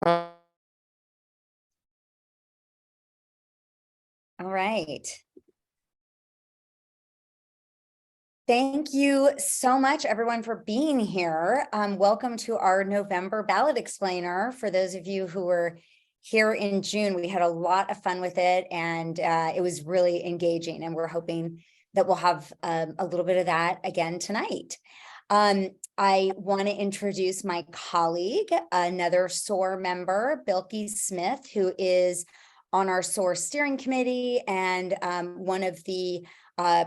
All right. Thank you so much, everyone, for being here. Welcome to our November ballot explainer. For those of you who were here in June, we had a lot of fun with it, and it was really engaging, and we're hoping that we'll have a little bit of that again tonight. I want to introduce my colleague, another SOAR member, Bilky Smith, who is on our SOAR steering committee and one of the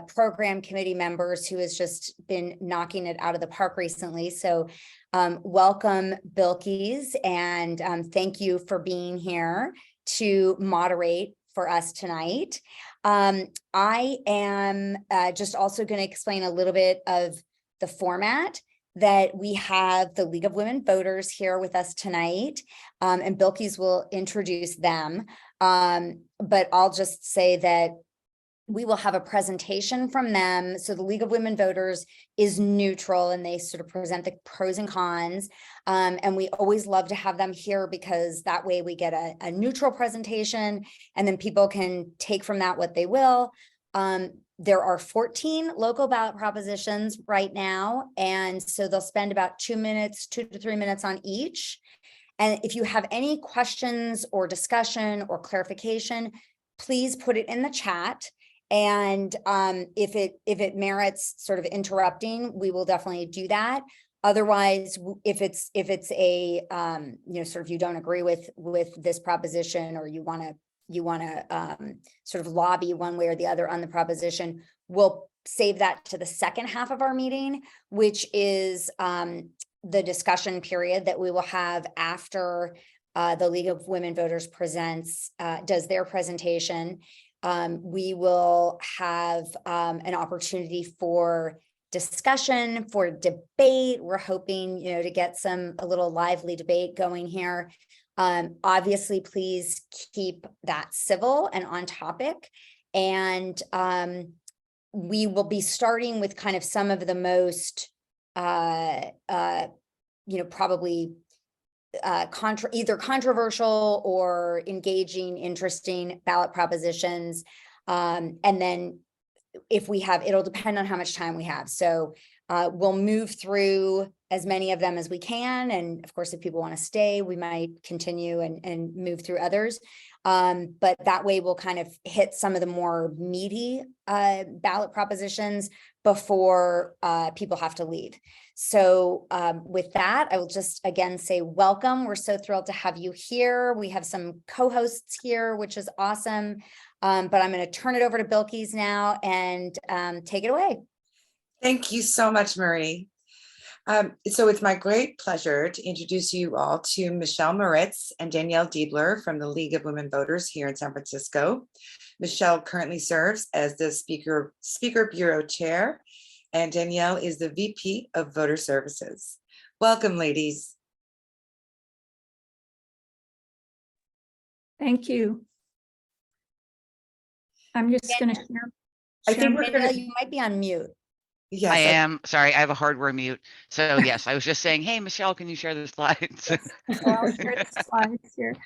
program committee members who has just been knocking it out of the park recently. So welcome, Bilkies, and thank you for being here to moderate for us tonight. I am just also going to explain a little bit of the format that we have. The League of Women Voters here with us tonight, and Bilkies will introduce them. But I'll just say that we will have a presentation from them. So the League of Women Voters is neutral, and they sort of present the pros and cons. And we always love to have them here because that way we get a neutral presentation, and then people can take from that what they will. There are 14 local ballot propositions right now, and so they'll spend about 2 to 3 minutes on each. And if you have any questions or discussion or clarification, please put it in the chat. And if it merits sort of interrupting, we will definitely do that. Otherwise, if it's a sort of you don't agree with this proposition, or you want to sort of lobby one way or the other on the proposition, we'll save that to the second half of our meeting, which is the discussion period that we will have after the League of Women Voters does their presentation. We will have an opportunity for discussion, for debate. We're hoping, to get a little lively debate going here. Obviously, please keep that civil and on topic. And we will be starting with kind of some of the most, probably either controversial or engaging, interesting ballot propositions. And then if we have, it'll depend on how much time we have. So we'll move through as many of them as we can. And of course, if people want to stay, we might continue and move through others. But that way we'll kind of hit some of the more meaty ballot propositions before people have to leave. So with that, I will just again say welcome. We're so thrilled to have you here. We have some co-hosts here, which is awesome. But I'm going to turn it over to Bilkies now and take it away. Thank you so much, Marie. So it's my great pleasure to introduce you all to Michelle Moritz and Danielle Diebler from the League of Women Voters here in San Francisco. Michelle currently serves as the Speaker Bureau Chair, and Danielle is the VP of Voter Services. Welcome, ladies. Thank you. I'm just going to share. I think you might be on mute. Yes, I am. Sorry, I have a hardware mute. So yes, I was just saying, hey, Michelle, can you share the slides? Yes. So I'll share the slides here.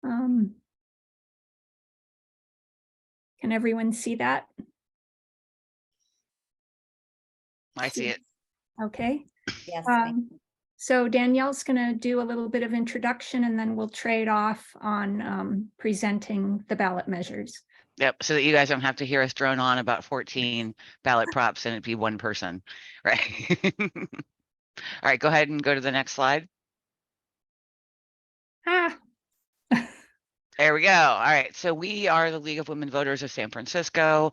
Can everyone see that? I see it. Okay. Yes. So Danielle's going to do a little bit of introduction, and then we'll trade off on presenting the ballot measures. Yep, so that you guys don't have to hear us drone on about 14 ballot props and it'd be one person, right? All right, go ahead and go to the next slide. There we go. All right, so we are the League of Women Voters of San Francisco.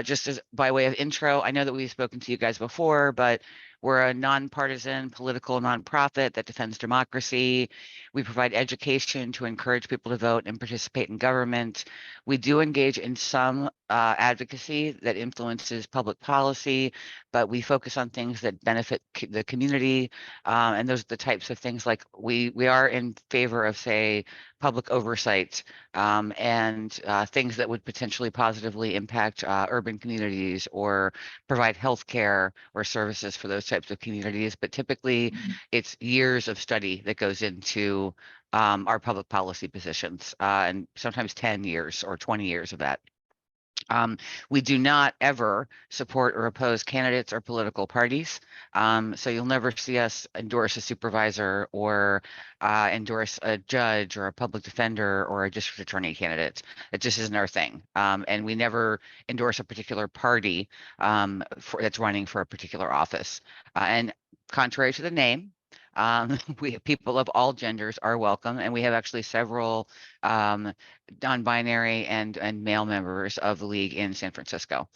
Just as by way of intro, I know that we've spoken to you guys before, but we're a nonpartisan political nonprofit that defends democracy. We provide education to encourage people to vote and participate in government. We do engage in some advocacy that influences public policy, but we focus on things that benefit the community. And those are the types of things like we are in favor of, say, public oversight and things that would potentially positively impact urban communities or provide healthcare or services for those types of communities. But typically it's years of study that goes into our public policy positions, and sometimes 10 years or 20 years of that. We do not ever support or oppose candidates or political parties. So you'll never see us endorse a supervisor or endorse a judge or a public defender or a district attorney candidate. It just isn't our thing. And we never endorse a particular party that's running for a particular office. And contrary to the name, people of all genders are welcome, and we have actually several non-binary and male members of the league in San Francisco.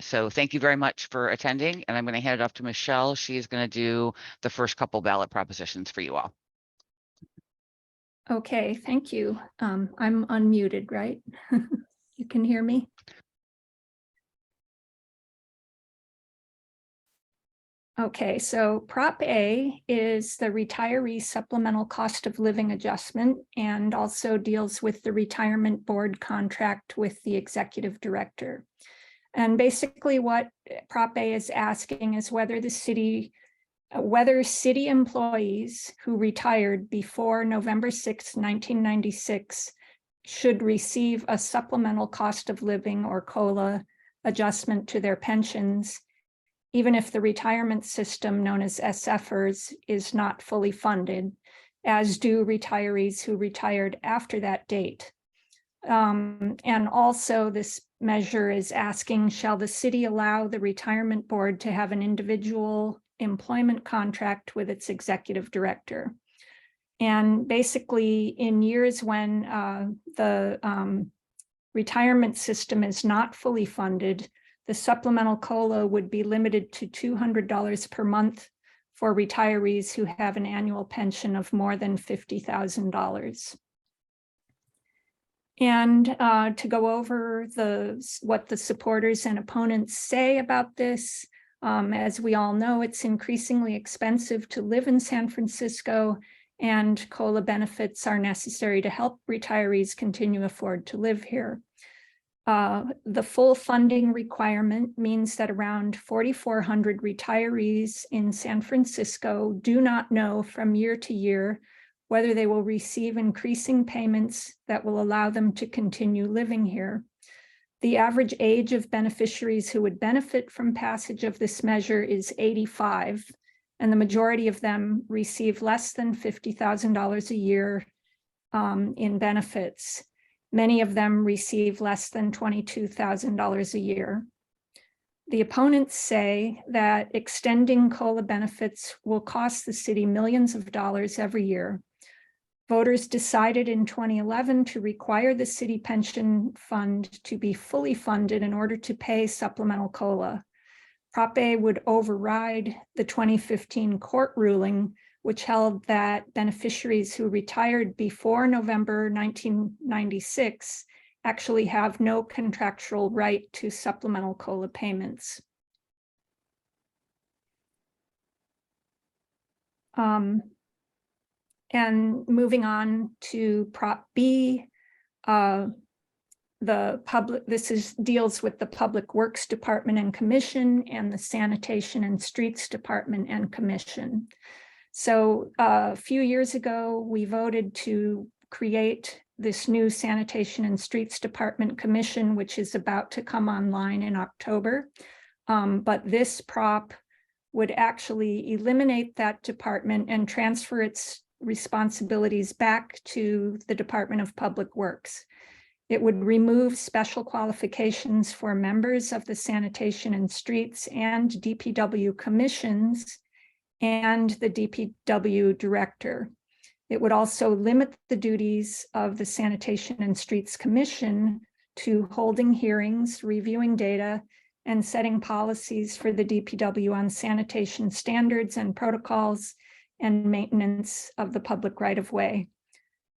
So thank you very much for attending, and I'm going to hand it off to Michelle. She's going to do the first couple ballot propositions for you all. Okay, thank you. I'm unmuted, right? You can hear me? Okay, so Prop A is the retiree supplemental cost of living adjustment and also deals with the retirement board contract with the executive director. And basically what Prop A is asking is whether city employees who retired before November 6, 1996 should receive a supplemental cost of living or COLA adjustment to their pensions, even if the retirement system known as SFers is not fully funded, as do retirees who retired after that date. And also this measure is asking, shall the city allow the retirement board to have an individual employment contract with its executive director? And basically in years when the retirement system is not fully funded, the supplemental COLA would be limited to $200 per month for retirees who have an annual pension of more than $50,000. And to go over what the supporters and opponents say about this, as we all know, it's increasingly expensive to live in San Francisco, and COLA benefits are necessary to help retirees continue to afford to live here. The full funding requirement means that around 4,400 retirees in San Francisco do not know from year to year whether they will receive increasing payments that will allow them to continue living here. The average age of beneficiaries who would benefit from passage of this measure is 85, and the majority of them receive less than $50,000 a year in benefits. Many of them receive less than $22,000 a year. The opponents say that extending COLA benefits will cost the city millions of dollars every year. Voters decided in 2011 to require the city pension fund to be fully funded in order to pay supplemental COLA. Prop A would override the 2015 court ruling, which held that beneficiaries who retired before November 1996 actually have no contractual right to supplemental COLA payments. And moving on to Prop B, deals with the Public Works Department and Commission and the Sanitation and Streets Department and Commission. So a few years ago, we voted to create this new Sanitation and Streets Department Commission, which is about to come online in October. But this prop would actually eliminate that department and transfer its responsibilities back to the Department of Public Works. It would remove special qualifications for members of the Sanitation and Streets and DPW commissions and the DPW director. It would also limit the duties of the Sanitation and Streets Commission to holding hearings, reviewing data, and setting policies for the DPW on sanitation standards and protocols and maintenance of the public right-of-way.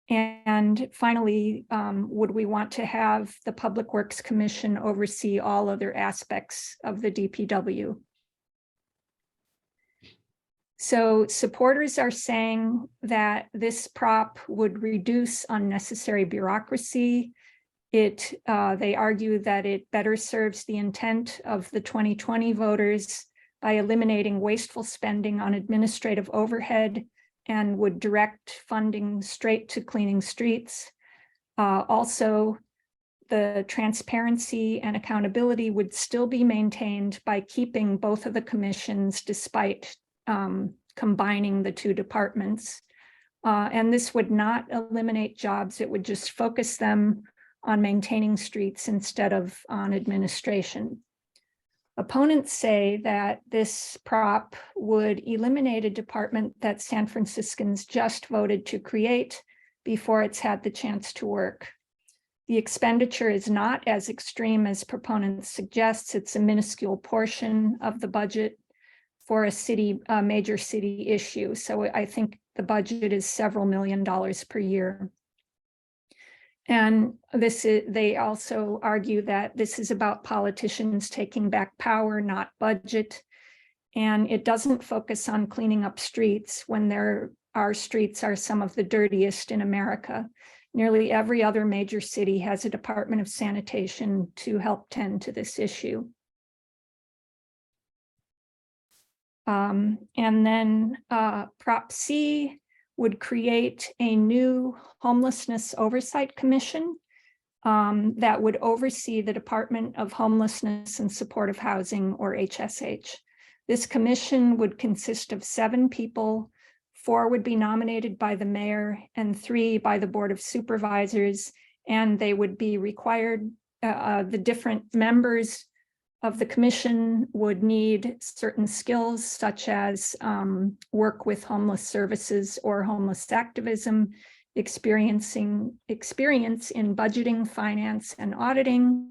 And finally, would we want to have the Public Works Commission oversee all other aspects of the DPW? So supporters are saying that this prop would reduce unnecessary bureaucracy. They argue that it better serves the intent of the 2020 voters by eliminating wasteful spending on administrative overhead and would direct funding straight to cleaning streets. Also, the transparency and accountability would still be maintained by keeping both of the commissions despite combining the two departments. And this would not eliminate jobs. It would just focus them on maintaining streets instead of on administration. Opponents say that this prop would eliminate a department that San Franciscans just voted to create before it's had the chance to work. The expenditure is not as extreme as proponents suggest. It's a minuscule portion of the budget for a major city issue. So I think the budget is several $1 million per year. And they also argue that this is about politicians taking back power, not budget. And it doesn't focus on cleaning up streets when our streets are some of the dirtiest in America. Nearly every other major city has a Department of Sanitation to help tend to this issue. And then Prop C would create a new homelessness oversight commission that would oversee the Department of Homelessness and Supportive Housing, or HSH. This commission would consist of 7 people. 4 would be nominated by the mayor and 3 by the Board of Supervisors, and they would be required, the different members of the commission would need certain skills such as work with homeless services or homeless activism, experience in budgeting, finance, and auditing,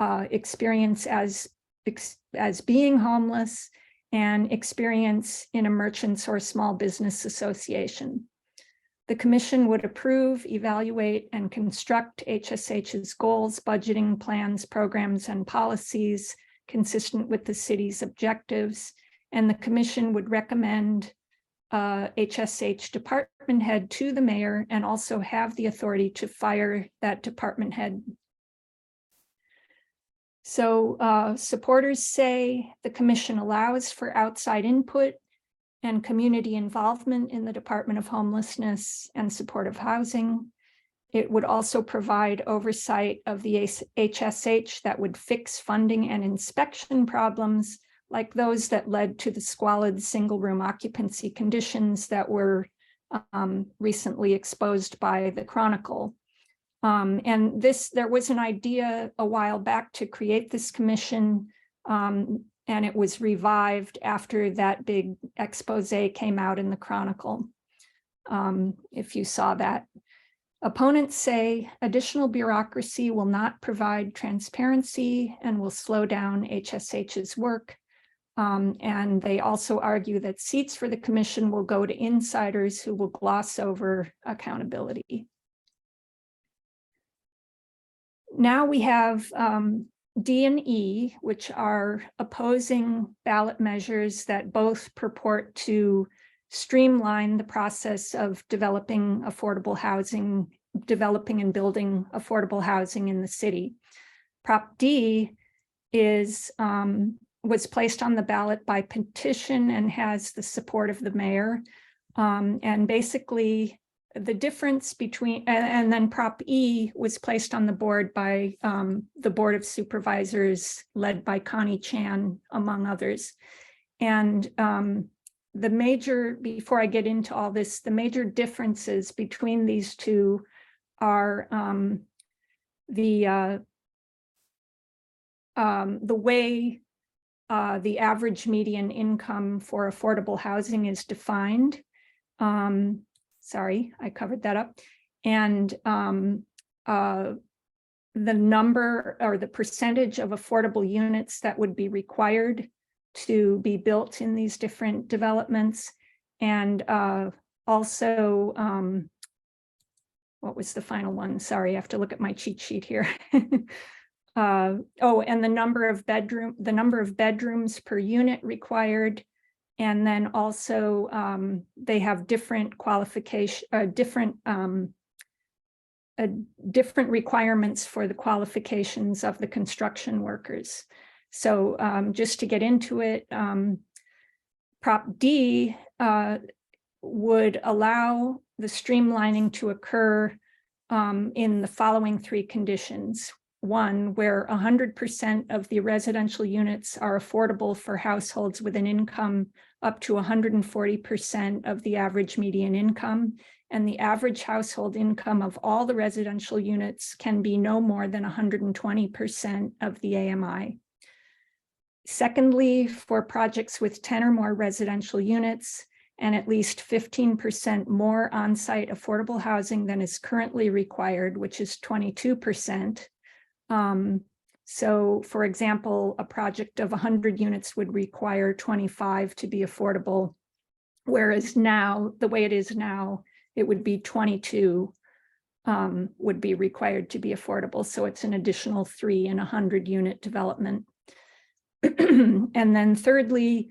experience as being homeless, and experience in a merchants or small business association. The commission would approve, evaluate, and construct HSH's goals, budgeting plans, programs, and policies consistent with the city's objectives. And the commission would recommend HSH department head to the mayor and also have the authority to fire that department head. So supporters say the commission allows for outside input and community involvement in the Department of Homelessness and Supportive Housing. It would also provide oversight of the HSH that would fix funding and inspection problems like those that led to the squalid single-room occupancy conditions that were recently exposed by the Chronicle. And there was an idea a while back to create this commission, and it was revived after that big expose came out in the Chronicle, if you saw that. Opponents say additional bureaucracy will not provide transparency and will slow down HSH's work. And they also argue that seats for the commission will go to insiders who will gloss over accountability. Now we have D and E, which are opposing ballot measures that both purport to streamline the process of developing affordable housing, developing and building affordable housing in the city. Prop D was placed on the ballot by petition and has the support of the mayor. And basically the difference between, and then Prop E was placed on the board by the Board of Supervisors led by Connie Chan, among others. And before I get into all this, the major differences between these two are the way the average median income for affordable housing is defined. Sorry, I covered that up. And the number or the percentage of affordable units that would be required to be built in these different developments, and also what was the final one? Sorry, I have to look at my cheat sheet here. Oh, and the number of bedrooms per unit required. And then also they have different different requirements for the qualifications of the construction workers. So just to get into it, Prop D would allow the streamlining to occur in the following three conditions. One, where 100% of the residential units are affordable for households with an income up to 140% of the average median income, and the average household income of all the residential units can be no more than 120% of the AMI. Secondly, for projects with 10 or more residential units and at least 15% more on-site affordable housing than is currently required, which is 22%. So for example, a project of 100 units would require 25 to be affordable, whereas now, the way it is now, it would be 22 would be required to be affordable. So it's an additional 3 in a 100-unit development. And then thirdly,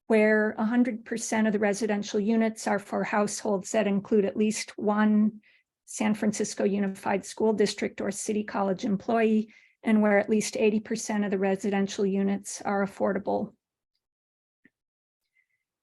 where 100% of the residential units are for households that include at least one San Francisco Unified School District or City College employee, and where at least 80% of the residential units are affordable.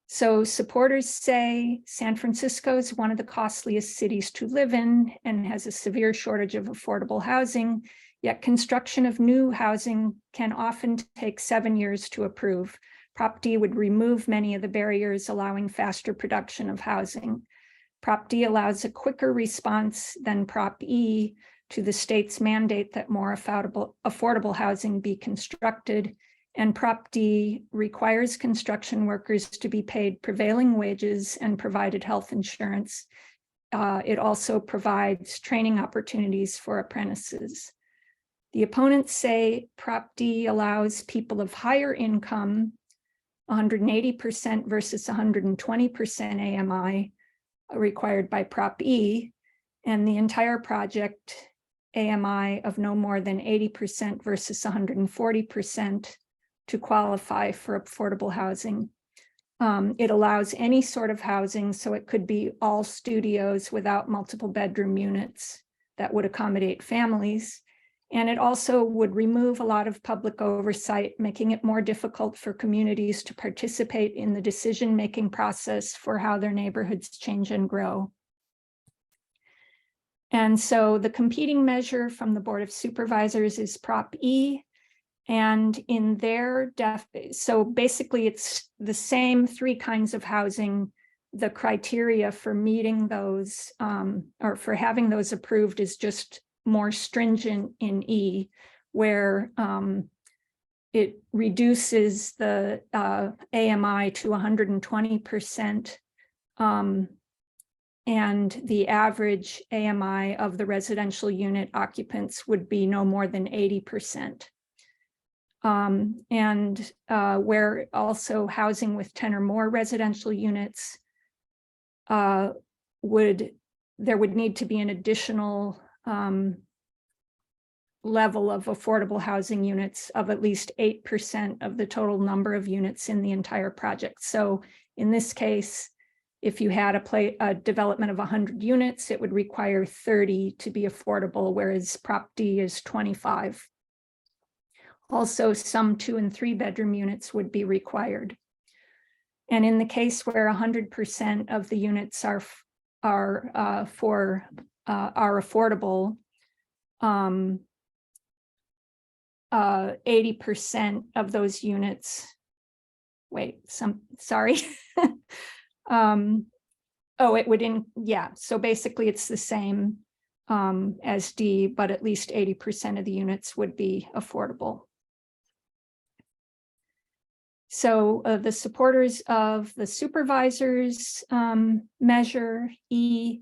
So supporters say San Francisco is one of the costliest cities to live in and has a severe shortage of affordable housing, yet construction of new housing can often take 7 years to approve. Prop D would remove many of the barriers, allowing faster production of housing. Prop D allows a quicker response than Prop E to the state's mandate that more affordable housing be constructed. And Prop D requires construction workers to be paid prevailing wages and provided health insurance. It also provides training opportunities for apprentices. The opponents say Prop D allows people of higher income, 180% versus 120% AMI, required by Prop E, and the entire project AMI of no more than 80% versus 140% to qualify for affordable housing. It allows any sort of housing, so it could be all studios without multiple bedroom units that would accommodate families. And it also would remove a lot of public oversight, making it more difficult for communities to participate in the decision-making process for how their neighborhoods change and grow. And so the competing measure from the Board of Supervisors is Prop E. And in their so basically it's the same 3 kinds of housing. The criteria for meeting those or for having those approved is just more stringent in E, where it reduces the AMI to 120%, and the average AMI of the residential unit occupants would be no more than 80%. And where also housing with 10 or more residential units there would need to be an additional level of affordable housing units of at least 8% of the total number of units in the entire project. So in this case, if you had a development of 100 units, it would require 30 to be affordable, whereas Prop D is 25. Also, some 2 and 3 bedroom units would be required. And in the case where 100% of the units are affordable, 80% of those units, it would so basically it's the same as D, but at least 80% of the units would be affordable. So the supporters of the supervisors measure E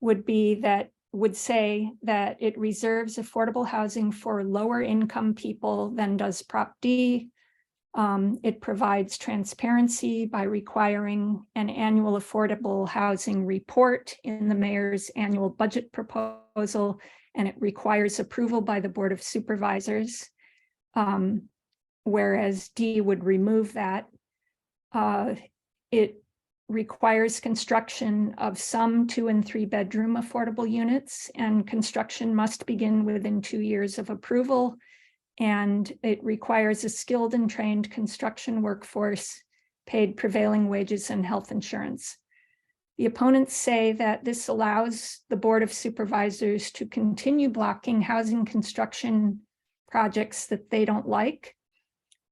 would say that it reserves affordable housing for lower income people than does Prop D. It provides transparency by requiring an annual affordable housing report in the mayor's annual budget proposal, and it requires approval by the Board of Supervisors, whereas D would remove that. It requires construction of some 2 and 3 bedroom affordable units, and construction must begin within 2 years of approval. And it requires a skilled and trained construction workforce, paid prevailing wages and health insurance. The opponents say that this allows the Board of Supervisors to continue blocking housing construction projects that they don't like.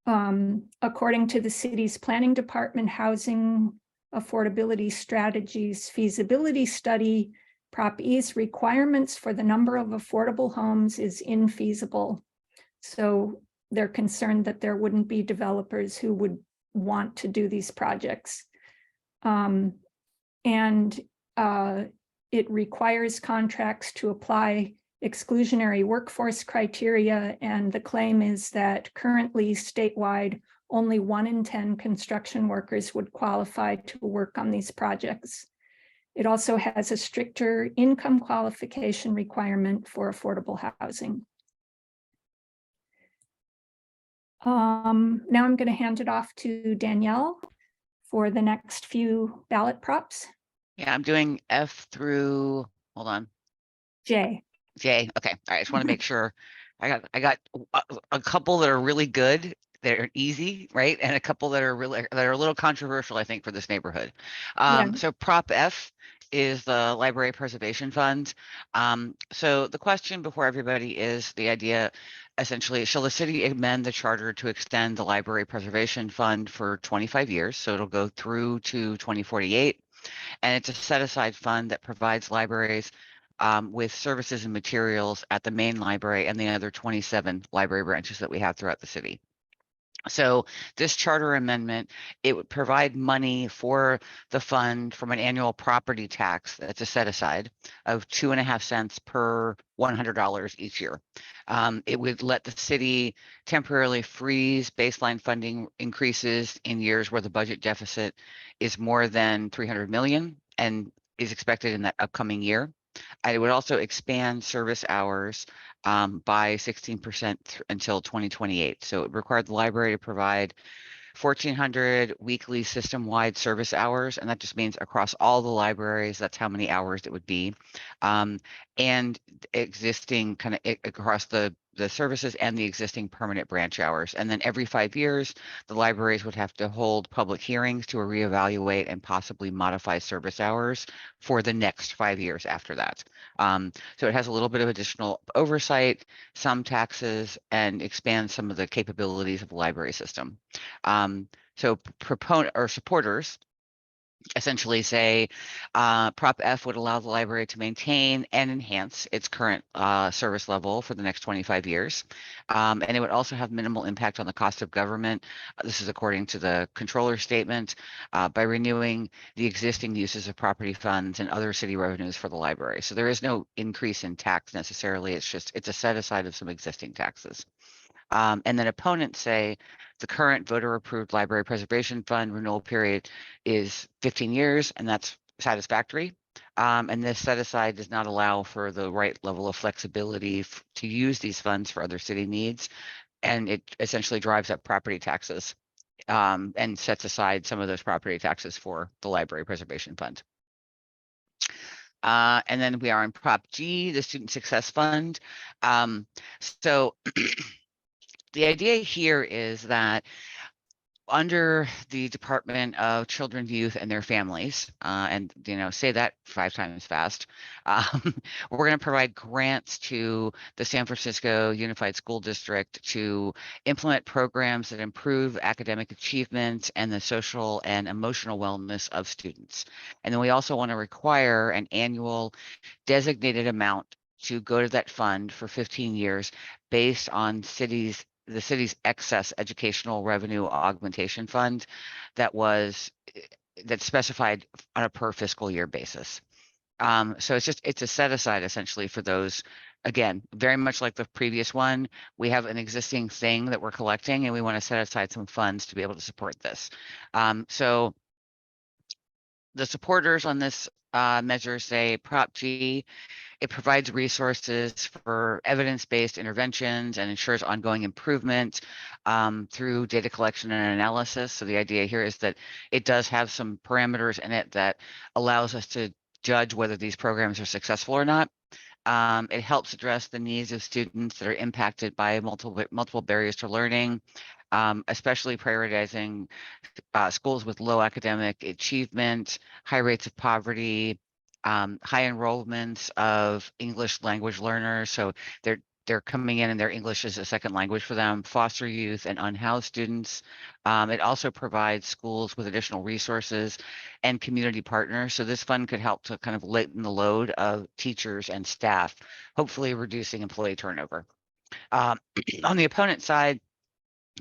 According to the city's planning department, housing affordability strategies feasibility study, Prop E's requirements for the number of affordable homes is infeasible. So they're concerned that there wouldn't be developers who would want to do these projects. It requires contracts to apply exclusionary workforce criteria, and the claim is that currently statewide, only 1 in 10 construction workers would qualify to work on these projects. It also has a stricter income qualification requirement for affordable housing. Now I'm going to hand it off to Danielle for the next few ballot props. Yeah, I'm doing F through, hold on, J. J. Okay, all right. I just want to make sure I got a couple that are really good, that are easy, right, and a couple that are a little controversial, I think, for this neighborhood. So Prop F is the Library Preservation Fund. So the question before everybody is the idea, essentially, shall the city amend the charter to extend the Library Preservation Fund for 25 years? So it'll go through to 2048. And it's a set-aside fund that provides libraries with services and materials at the main library and the other 27 library branches that we have throughout the city. So this charter amendment, it would provide money for the fund from an annual property tax that's a set aside of 2.5 cents per $100 each year. It would let the city temporarily freeze baseline funding increases in years where the budget deficit is more than 300 million and is expected in that upcoming year. And it would also expand service hours by 16% until 2028. So it required the library to provide 1,400 weekly system-wide service hours, and that just means across all the libraries, that's how many hours it would be, and existing kind of across the services and the existing permanent branch hours. And then every 5 years, the libraries would have to hold public hearings to reevaluate and possibly modify service hours for the next 5 years after that. So it has a little bit of additional oversight, some taxes, and expands some of the capabilities of the library system. So proponent or supporters essentially say Prop F would allow the library to maintain and enhance its current service level for the next 25 years. And it would also have minimal impact on the cost of government. This is according to the controller's statement, by renewing the existing uses of property funds and other city revenues for the library. So there is no increase in tax necessarily. It's a set aside of some existing taxes. And then opponents say the current voter-approved Library Preservation Fund renewal period is 15 years, and that's satisfactory. And this set-aside does not allow for the right level of flexibility to use these funds for other city needs, and it essentially drives up property taxes and sets aside some of those property taxes for the Library Preservation Fund. And then we are in Prop G, the Student Success Fund. So the idea here is that under the Department of Children, Youth, and their families, and say that 5 times fast, we're going to provide grants to the San Francisco Unified School District to implement programs that improve academic achievement and the social and emotional wellness of students. And then we also want to require an annual designated amount to go to that fund for 15 years based on the city's excess educational revenue augmentation fund that's specified on a per fiscal year basis. So it's a set aside essentially for those again, very much like the previous one, we have an existing thing that we're collecting and we want to set aside some funds to be able to support this. So the supporters on this measure say Prop G, it provides resources for evidence-based interventions and ensures ongoing improvement through data collection and analysis. So the idea here is that it does have some parameters in it that allows us to judge whether these programs are successful or not. It helps address the needs of students that are impacted by multiple barriers to learning, especially prioritizing schools with low academic achievement, high rates of poverty, high enrollments of English language learners. So they're coming in and their English is a second language for them, foster youth and unhoused students. It also provides schools with additional resources and community partners. So this fund could help to kind of lighten the load of teachers and staff, hopefully reducing employee turnover. On the opponent side,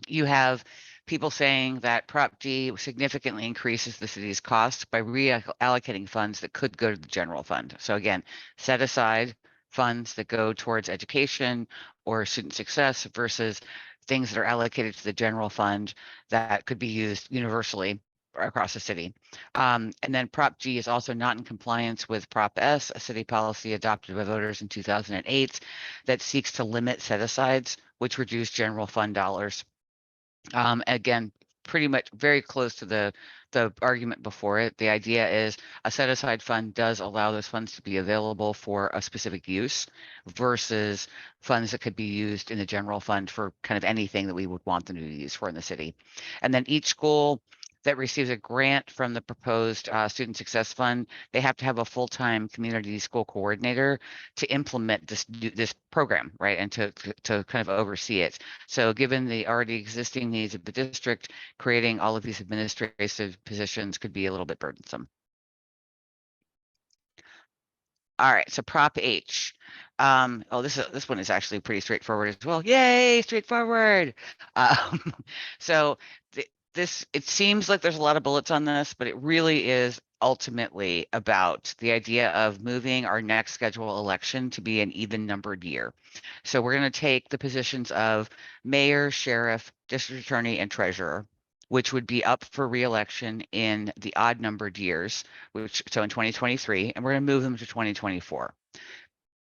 you have people saying that Prop G significantly increases the city's costs by reallocating funds that could go to the general fund. So again, set aside funds that go towards education or student success versus things that are allocated to the general fund that could be used universally across the city. And then Prop G is also not in compliance with Prop S, a city policy adopted by voters in 2008 that seeks to limit set-asides, which reduce general fund dollars. Again, pretty much very close to the argument before it. The idea is a set-aside fund does allow those funds to be available for a specific use versus funds that could be used in the general fund for kind of anything that we would want them to be used for in the city. And then each school that receives a grant from the proposed Student Success Fund, they have to have a full-time community school coordinator to implement this program, right, and to kind of oversee it. So given the already existing needs of the district, creating all of these administrative positions could be a little bit burdensome. All right, so Prop H. This one is actually pretty straightforward as well. Yay, straightforward. So it seems like there's a lot of bullets on this, but it really is ultimately about the idea of moving our next scheduled election to be an even numbered year. So we're going to take the positions of mayor, sheriff, district attorney, and treasurer, which would be up for re-election in the odd numbered years, so in 2023, and we're going to move them to 2024.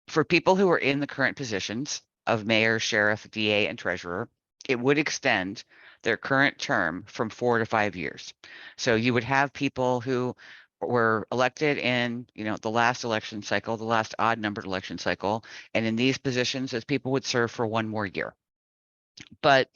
For people who are in the current positions of mayor, sheriff, DA, and treasurer, it would extend their current term from 4 to 5 years. So you would have people who were elected in, the last election cycle, the last odd numbered election cycle, and in these positions, those people would serve for 1 more year. But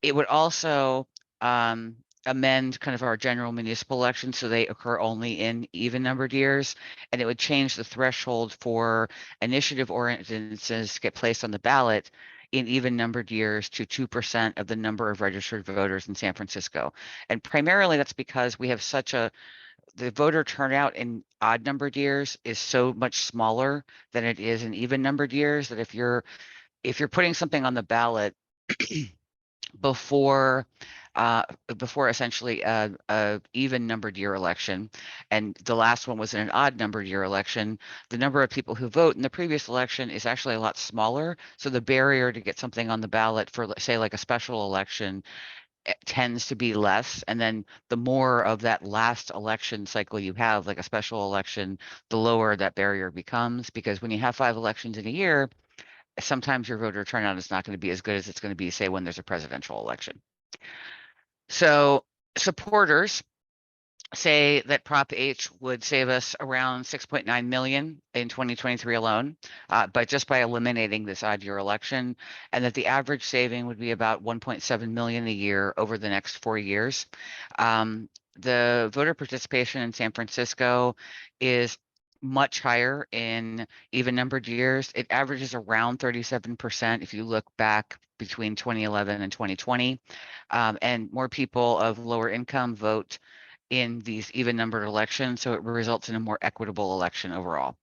it would also amend kind of our general municipal elections so they occur only in even numbered years, and it would change the threshold for initiative ordinances to get placed on the ballot in even numbered years to 2% of the number of registered voters in San Francisco. And primarily that's because we have the voter turnout in odd numbered years is so much smaller than it is in even numbered years that if you're putting something on the ballot before essentially a even numbered year election, and the last one was in an odd numbered year election, the number of people who vote in the previous election is actually a lot smaller. So the barrier to get something on the ballot for, say, like a special election tends to be less. And then the more of that last election cycle you have, like a special election, the lower that barrier becomes, because when you have 5 elections in a year, sometimes your voter turnout is not going to be as good as it's going to be, say, when there's a presidential election. So supporters say that Prop H would save us around 6.9 million in 2023 alone, but just by eliminating this odd year election, and that the average saving would be about 1.7 million a year over the next 4 years. The voter participation in San Francisco is much higher in even numbered years. It averages around 37% if you look back between 2011 and 2020. And more people of lower income vote in these even numbered elections, so it results in a more equitable election overall.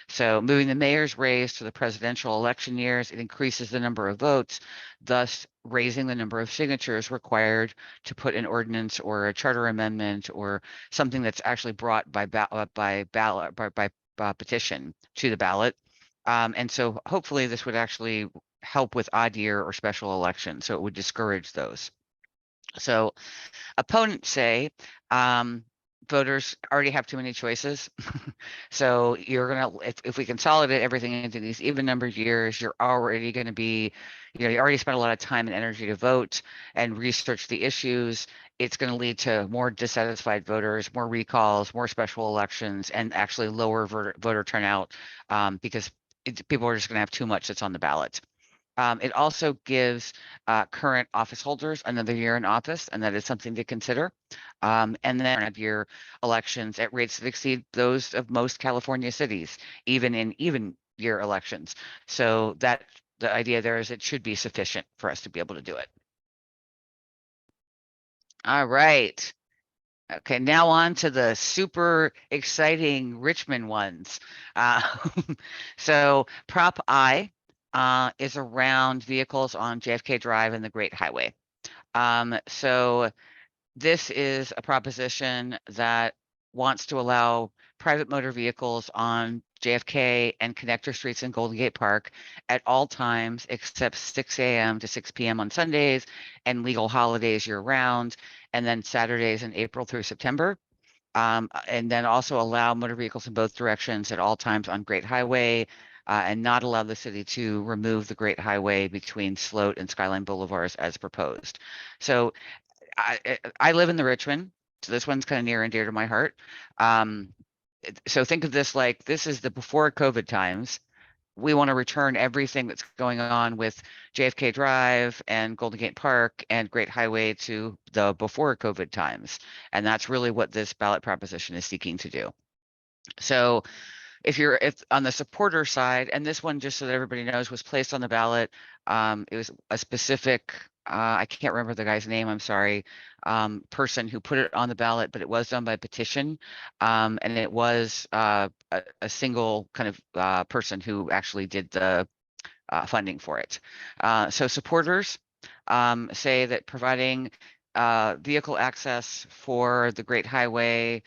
So moving the mayor's race to the presidential election years, it increases the number of votes, thus raising the number of signatures required to put an ordinance or a charter amendment or something that's actually brought by petition to the ballot. And so hopefully this would actually help with odd year or special elections. So it would discourage those. So opponents say voters already have too many choices. So you're gonna, if we consolidate everything into these even numbered years, you're already going to be, you already spent a lot of time and energy to vote and research the issues. It's going to lead to more dissatisfied voters, more recalls, more special elections, and actually lower voter turnout because people are just going to have too much that's on the ballot. It also gives current office holders another year in office, and that is something to consider. And then have year elections at rates that exceed those of most California cities, even in even year elections. So that the idea there is it should be sufficient for us to be able to do it. All right. Okay, now on to the super exciting Richmond ones. Uh, so Prop I is around vehicles on JFK Drive and the Great Highway. So this is a proposition that wants to allow private motor vehicles on JFK and connector streets in Golden Gate Park at all times except 6 a.m. to 6 p.m. on Sundays and legal holidays year round, and then Saturdays in April through September. And then also allow motor vehicles in both directions at all times on Great Highway, and not allow the city to remove the Great Highway between Sloat and Skyline Boulevards as proposed. So I live in the Richmond, so this one's kind of near and dear to my heart. So think of this like this is the before COVID times. We want to return everything that's going on with JFK Drive and Golden Gate Park and Great Highway to the before COVID times. And that's really what this ballot proposition is seeking to do. So if on the supporter side, and this one, just so that everybody knows, was placed on the ballot. It was a specific, I can't remember the guy's name, I'm sorry, person who put it on the ballot, but it was done by petition. And it was a single kind of person who actually did the funding for it. So supporters say that providing vehicle access for the Great Highway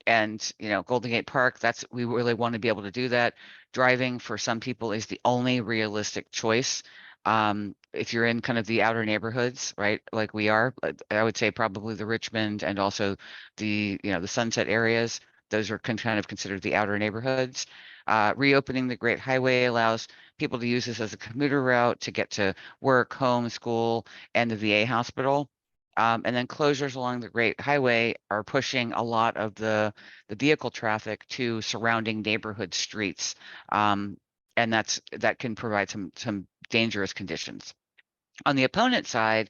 and Golden Gate Park, we really want to be able to do that. Driving for some people is the only realistic choice. If you're in kind of the outer neighborhoods, right, like we are, I would say probably the Richmond and also the Sunset areas, those are kind of considered the outer neighborhoods. Reopening the Great Highway allows people to use this as a commuter route to get to work, home, school, and the VA hospital. And then closures along the Great Highway are pushing a lot of the vehicle traffic to surrounding neighborhood streets. And that can provide some dangerous conditions. On the opponent side,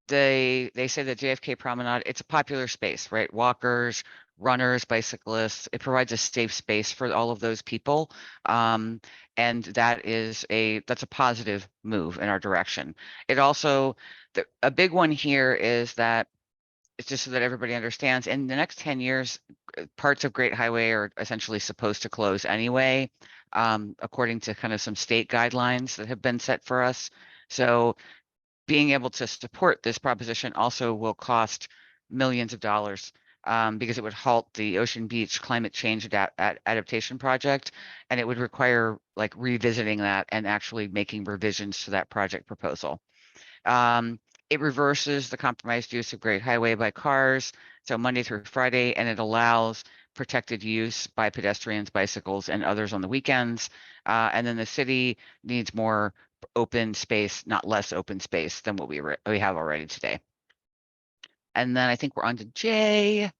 they say that JFK Promenade, it's a popular space, right? Walkers, runners, bicyclists, it provides a safe space for all of those people. And that's a positive move in our direction. It also, a big one here is that it's just so that everybody understands, in the next 10 years, parts of Great Highway are essentially supposed to close anyway, according to kind of some state guidelines that have been set for us. So being able to support this proposition also will cost millions of dollars because it would halt the Ocean Beach climate change adaptation project, and it would require like revisiting that and actually making revisions to that project proposal. It reverses the compromised use of Great Highway by cars, so Monday through Friday, and it allows protected use by pedestrians, bicycles, and others on the weekends. And then the city needs more open space, not less open space than what we have already today. And then I think we're on to J.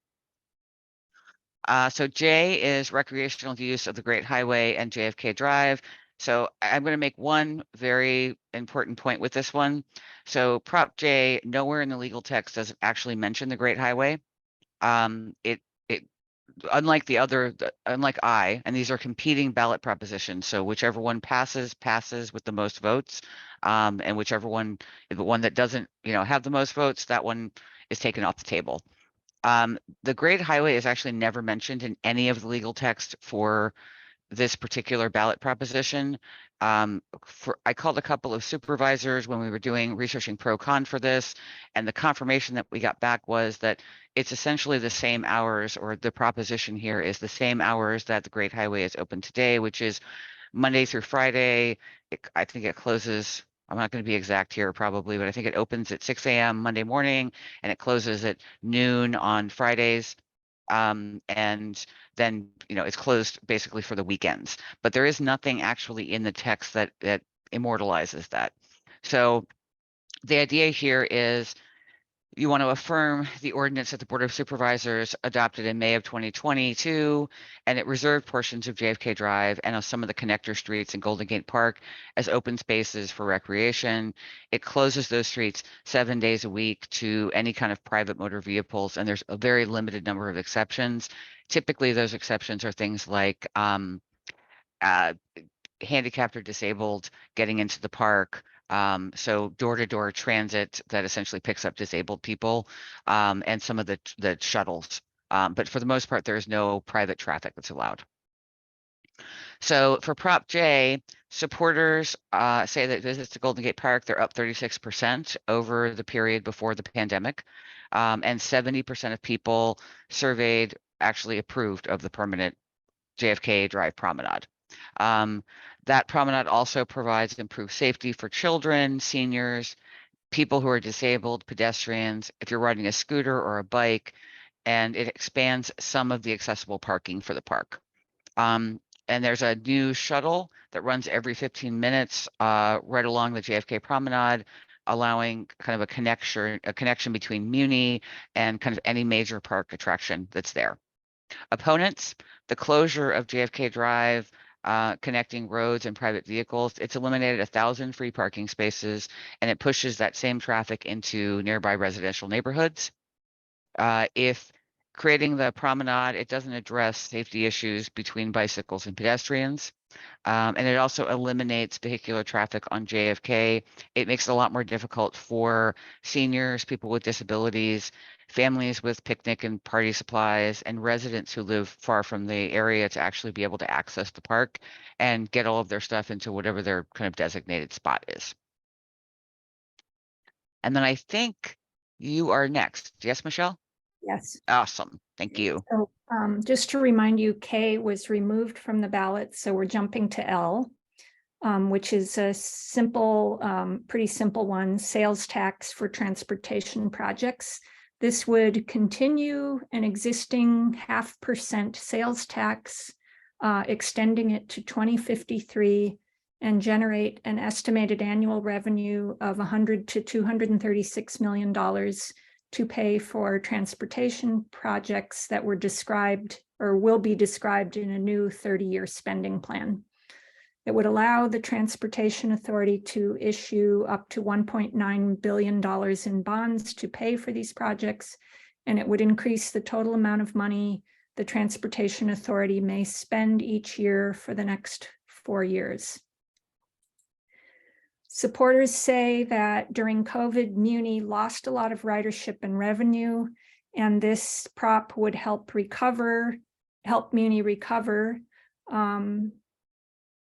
So J is recreational use of the Great Highway and JFK Drive. So I'm going to make one very important point with this one. So Prop J, nowhere in the legal text does it actually mention the Great Highway. It unlike I, and these are competing ballot propositions. So whichever one passes with the most votes, and whichever one, the one that doesn't, have the most votes, that one is taken off the table. The Great Highway is actually never mentioned in any of the legal text for this particular ballot proposition. I called a couple of supervisors when we were researching pro con for this, and the confirmation that we got back was that it's essentially the same hours, or the proposition here is the same hours that the Great Highway is open today, which is Monday through Friday. I think it closes, I'm not going to be exact here probably, but I think it opens at 6 a.m. Monday morning and it closes at noon on Fridays. And then, it's closed basically for the weekends, but there is nothing actually in the text that immortalizes that. So the idea here is you want to affirm the ordinance that the Board of Supervisors adopted in May of 2022, and it reserved portions of JFK Drive and of some of the connector streets in Golden Gate Park as open spaces for recreation. It closes those streets 7 days a week to any kind of private motor vehicles, and there's a very limited number of exceptions. Typically, those exceptions are things like handicapped or disabled getting into the park. So door-to-door transit that essentially picks up disabled people, and some of the shuttles. But for the most part, there is no private traffic that's allowed. So for Prop J, supporters say that visits to Golden Gate Park, they're up 36% over the period before the pandemic. And 70% of people surveyed actually approved of the permanent JFK Drive promenade. That promenade also provides improved safety for children, seniors, people who are disabled, pedestrians, if you're riding a scooter or a bike, and it expands some of the accessible parking for the park. And there's a new shuttle that runs every 15 minutes right along the JFK promenade, allowing kind of a connection between Muni and kind of any major park attraction that's there. Opponents, the closure of JFK Drive, connecting roads and private vehicles, it's eliminated 1,000 free parking spaces, and it pushes that same traffic into nearby residential neighborhoods. If creating the promenade, it doesn't address safety issues between bicycles and pedestrians. And it also eliminates vehicular traffic on JFK. It makes it a lot more difficult for seniors, people with disabilities, families with picnic and party supplies, and residents who live far from the area to actually be able to access the park and get all of their stuff into whatever their kind of designated spot is. And then I think you are next. Yes, Michelle? Yes. Awesome. Thank you. So just to remind you, K was removed from the ballot, so we're jumping to L, which is a simple, pretty simple one, sales tax for transportation projects. This would continue an existing 0.5% sales tax, extending it to 2053, and generate an estimated annual revenue of $100 to $236 million to pay for transportation projects that were described or will be described in a new 30-year spending plan. It would allow the Transportation Authority to issue up to $1.9 billion in bonds to pay for these projects, and it would increase the total amount of money the Transportation Authority may spend each year for the next 4 years. Supporters say that during COVID, Muni lost a lot of ridership and revenue, and this prop would help Muni recover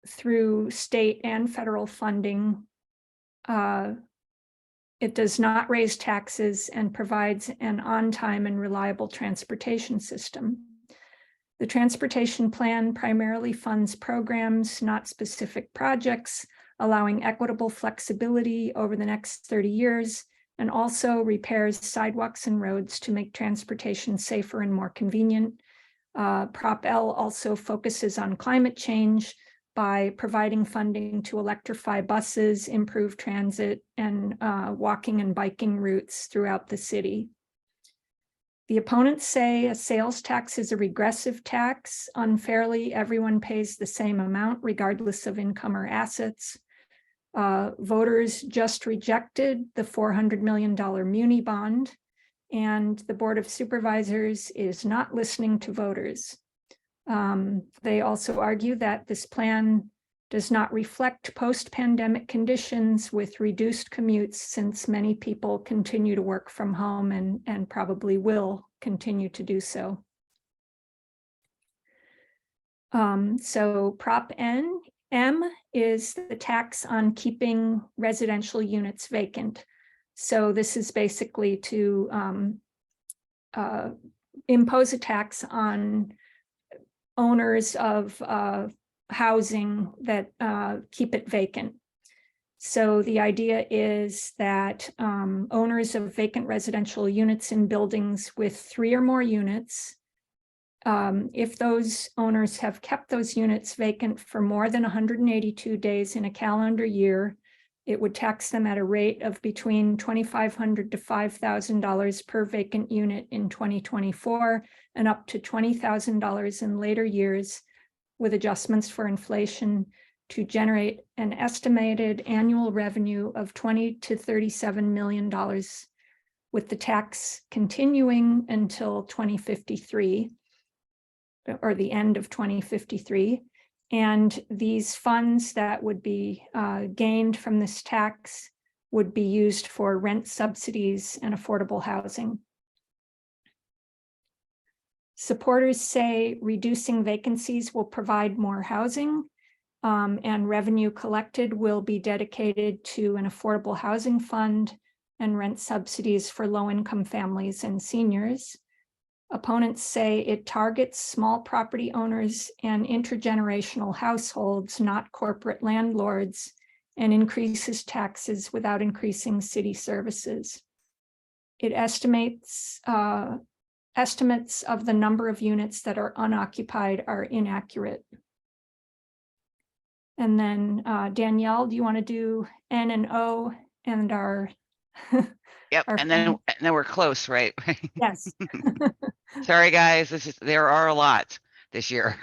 through state and federal funding. It does not raise taxes and provides an on-time and reliable transportation system. The transportation plan primarily funds programs, not specific projects, allowing equitable flexibility over the next 30 years, and also repairs sidewalks and roads to make transportation safer and more convenient. Prop L also focuses on climate change by providing funding to electrify buses, improve transit, and walking and biking routes throughout the city. The opponents say a sales tax is a regressive tax. Unfairly, everyone pays the same amount regardless of income or assets. Voters just rejected the $400 million Muni bond, and the Board of Supervisors is not listening to voters. They also argue that this plan does not reflect post-pandemic conditions with reduced commutes, since many people continue to work from home and probably will continue to do so. So Prop M is the tax on keeping residential units vacant. So this is basically to impose a tax on owners of housing that keep it vacant. So the idea is that owners of vacant residential units in buildings with 3 or more units, if those owners have kept those units vacant for more than 182 days in a calendar year, it would tax them at a rate of between $2,500 to $5,000 per vacant unit in 2024 and up to $20,000 in later years, with adjustments for inflation, to generate an estimated annual revenue of $20 to $37 million, with the tax continuing until 2053 or the end of 2053. And these funds that would be gained from this tax would be used for rent subsidies and affordable housing. Supporters say reducing vacancies will provide more housing, and revenue collected will be dedicated to an affordable housing fund and rent subsidies for low-income families and seniors. Opponents say it targets small property owners and intergenerational households, not corporate landlords, and increases taxes without increasing city services. It estimates of the number of units that are unoccupied are inaccurate. And then Danielle, do you want to do N and O and our Yep, our and then we're close, right? yes. Sorry, guys, there are a lot this year.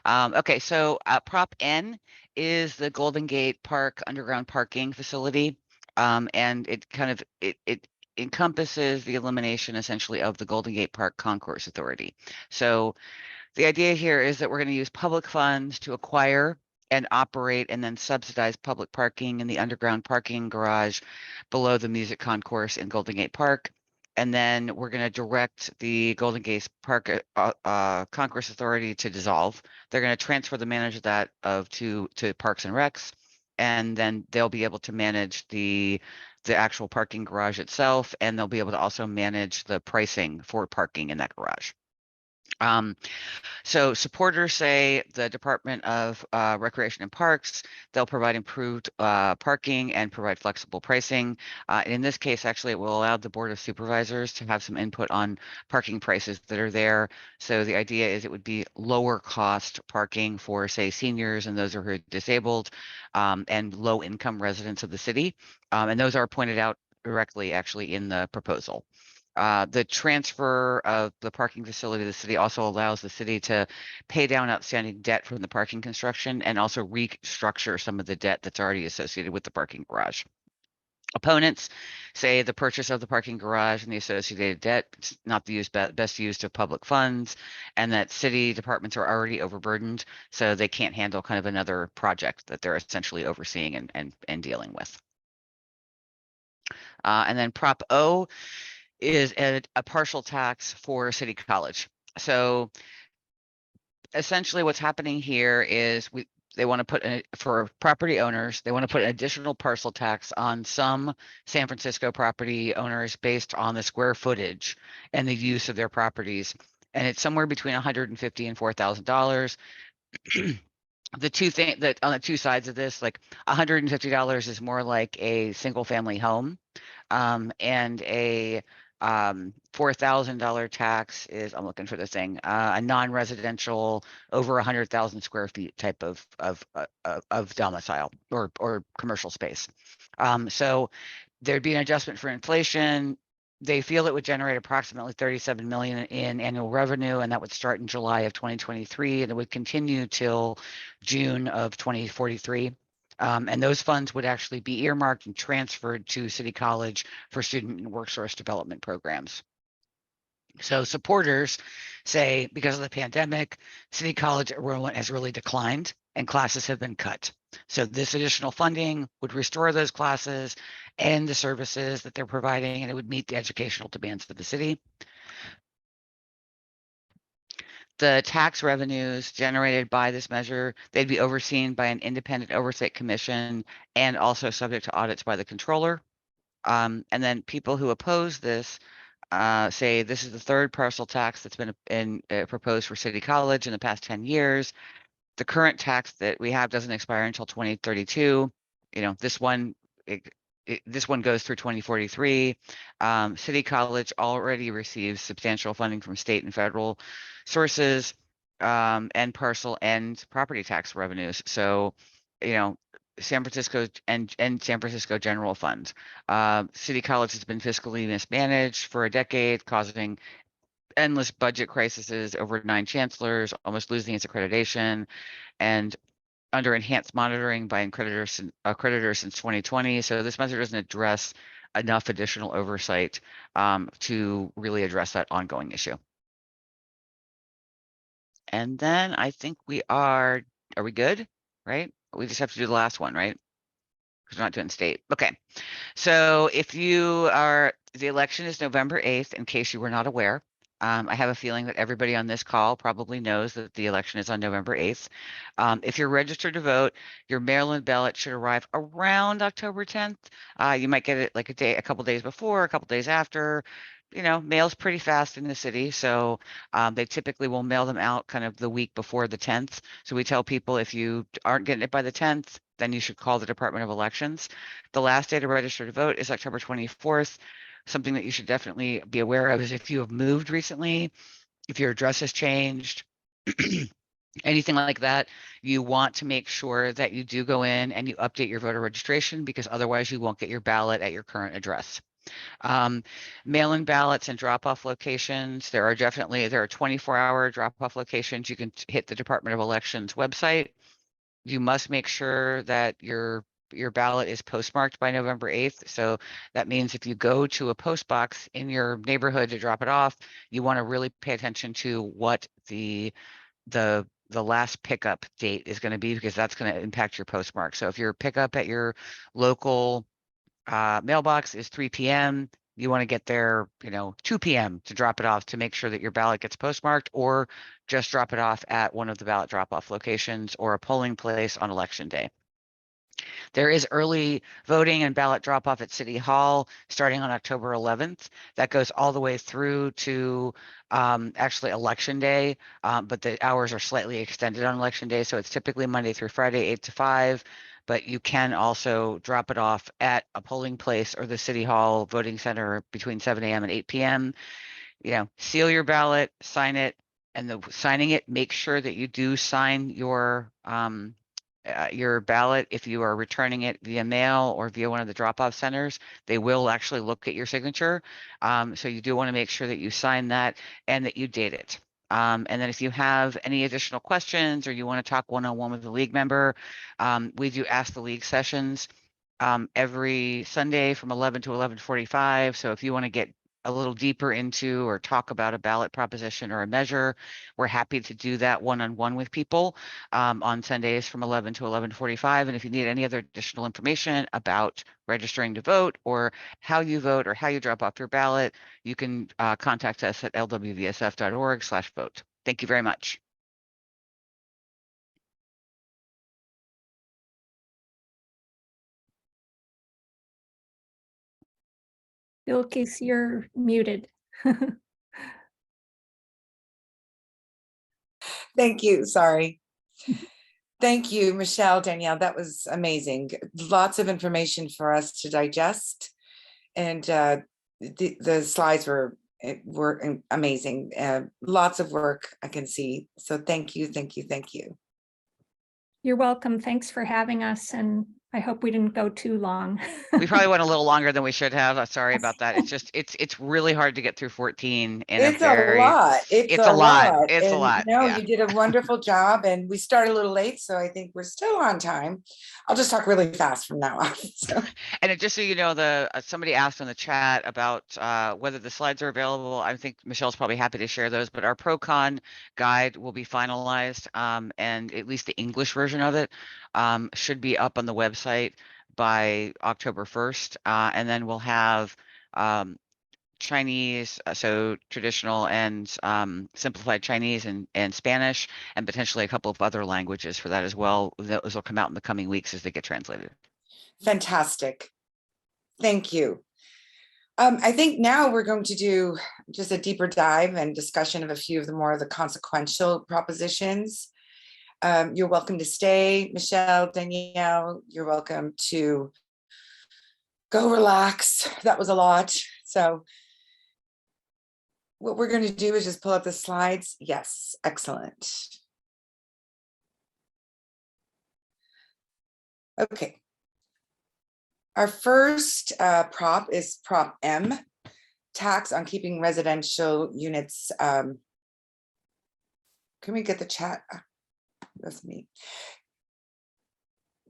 Okay, so Prop N is the Golden Gate Park underground parking facility, and it kind of it encompasses the elimination essentially of the Golden Gate Park Concourse Authority. So the idea here is that we're going to use public funds to acquire and operate and then subsidize public parking in the underground parking garage below the music concourse in Golden Gate Park. And then we're going to direct the Golden Gate Park Concourse Authority to dissolve. They're going to transfer the management of that to Parks and Recs, and then they'll be able to manage the actual parking garage itself, and they'll be able to also manage the pricing for parking in that garage. So supporters say the Department of Recreation and Parks, they'll provide improved parking and provide flexible pricing. In this case, actually, it will allow the Board of Supervisors to have some input on parking prices that are there. So the idea is it would be lower cost parking for, say, seniors and those who are disabled and low income residents of the city. And those are pointed out directly actually in the proposal. The transfer of the parking facility to the city also allows the city to pay down outstanding debt from the parking construction and also restructure some of the debt that's already associated with the parking garage. Opponents say the purchase of the parking garage and the associated debt is not the best use of public funds, and that city departments are already overburdened, so they can't handle kind of another project that they're essentially overseeing and dealing with. And then Prop O is a partial tax for City College. So essentially what's happening here is they want to put for property owners, they want to put an additional parcel tax on some San Francisco property owners based on the square footage and the use of their properties. And it's somewhere between $150 and $4,000. The two things that on the two sides of this, like $150 is more like a single family home, and a $4,000 tax is, I'm looking for the thing, a non-residential over 100,000 square feet type of domicile or commercial space. So there'd be an adjustment for inflation. They feel it would generate approximately $37 million in annual revenue, and that would start in July of 2023, and it would continue till June of 2043. And those funds would actually be earmarked and transferred to City College for student and workforce development programs. So supporters say because of the pandemic, City College enrollment has really declined and classes have been cut. So this additional funding would restore those classes and the services that they're providing, and it would meet the educational demands of the city. The tax revenues generated by this measure, they'd be overseen by an independent oversight commission and also subject to audits by the controller. And then people who oppose this say this is the third parcel tax that's been proposed for City College in the past 10 years. The current tax that we have doesn't expire until 2032. This one, this one goes through 2043. City College already receives substantial funding from state and federal sources, and parcel and property tax revenues. So, San Francisco and San Francisco general funds. City College has been fiscally mismanaged for a decade, causing endless budget crises over 9 chancellors, almost losing its accreditation, and under enhanced monitoring by accreditors since 2020. So this measure doesn't address enough additional oversight to really address that ongoing issue. And then I think are we good? Right? We just have to do the last one, right? Because we're not doing state. Okay. So the election is November 8th, in case you were not aware. I have a feeling that everybody on this call probably knows that the election is on November 8th. If you're registered to vote, your Maryland ballot should arrive around October 10th. You might get it like a couple days before, a couple days after. Mail's pretty fast in the city, so they typically will mail them out kind of the week before the 10th. So we tell people if you aren't getting it by the 10th, then you should call the Department of Elections. The last day to register to vote is October 24th. Something that you should definitely be aware of is if you have moved recently, if your address has changed, anything like that, you want to make sure that you do go in and you update your voter registration, because otherwise you won't get your ballot at your current address. Mail-in ballots and drop-off locations. There are 24-hour drop-off locations. You can hit the Department of Elections website. You must make sure that your ballot is postmarked by November 8th. So that means if you go to a post box in your neighborhood to drop it off, you want to really pay attention to what the last pickup date is going to be, because that's going to impact your postmark. So if your pickup at your local mailbox is 3 p.m., you want to get there, 2 p.m. to drop it off to make sure that your ballot gets postmarked, or just drop it off at one of the ballot drop-off locations or a polling place on election day. There is early voting and ballot drop-off at City Hall starting on October 11th. That goes all the way through to actually Election Day, but the hours are slightly extended on Election Day. So it's typically Monday through Friday, 8 to 5. But you can also drop it off at a polling place or the City Hall voting center between 7 a.m. and 8 p.m. Seal your ballot, sign it, and signing it, make sure that you do sign your ballot. If you are returning it via mail or via one of the drop-off centers, they will actually look at your signature. So you do want to make sure that you sign that and that you date it. And then if you have any additional questions or you want to talk one-on-one with a league member, we do Ask the League sessions every Sunday from 11 to 11:45. So if you want to get a little deeper into or talk about a ballot proposition or a measure, we're happy to do that one-on-one with people on Sundays from 11 to 11:45. And if you need any other additional information about registering to vote or how you vote or how you drop off your ballot, you can contact us at lwvsf.org/vote. Thank you very much. Bilkis, you're muted. Thank you. Sorry. Thank you, Michelle, Danielle. That was amazing. Lots of information for us to digest. And the slides were amazing. Lots of work I can see. So thank you, thank you, thank you. You're welcome. Thanks for having us. And I hope we didn't go too long. We probably went a little longer than we should have. I'm sorry about that. It's just, it's really hard to get through 14 in It's a lot. It's a lot. It's a And lot. no, Yeah. you did a wonderful job, and we started a little late, so I think we're still on time. I'll just talk really fast from now on. So. And just so you know, somebody asked in the chat about whether the slides are available. I think Michelle's probably happy to share those, but our pro-con guide will be finalized, and at least the English version of it should be up on the website by October 1st. And then we'll have Chinese, so traditional and simplified Chinese and Spanish, and potentially a couple of other languages for that as well. Those will come out in the coming weeks as they get translated. Fantastic. Thank you. I think now we're going to do just a deeper dive and discussion of a few of the more of the consequential propositions. You're welcome to stay. Michelle, Danielle, you're welcome to go relax. That was a lot. So what we're going to do is just pull up the slides. Yes, excellent. Okay. Our first prop is Prop M, tax on keeping residential units. Can we get the chat? That's me.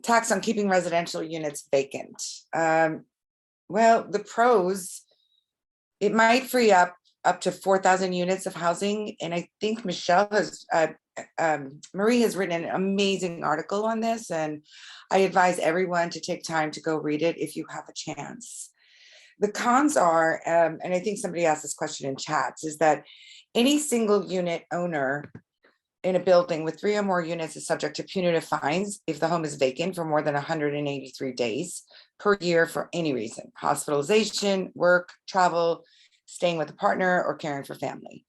Tax on keeping residential units vacant. Well, the pros, it might free up to 4,000 units of housing. And I think Michelle has, Marie has written an amazing article on this, and I advise everyone to take time to go read it if you have a chance. The cons are, and I think somebody asked this question in chats, is that any single unit owner in a building with 3 or more units is subject to punitive fines if the home is vacant for more than 183 days per year for any reason: hospitalization, work, travel, staying with a partner, or caring for family.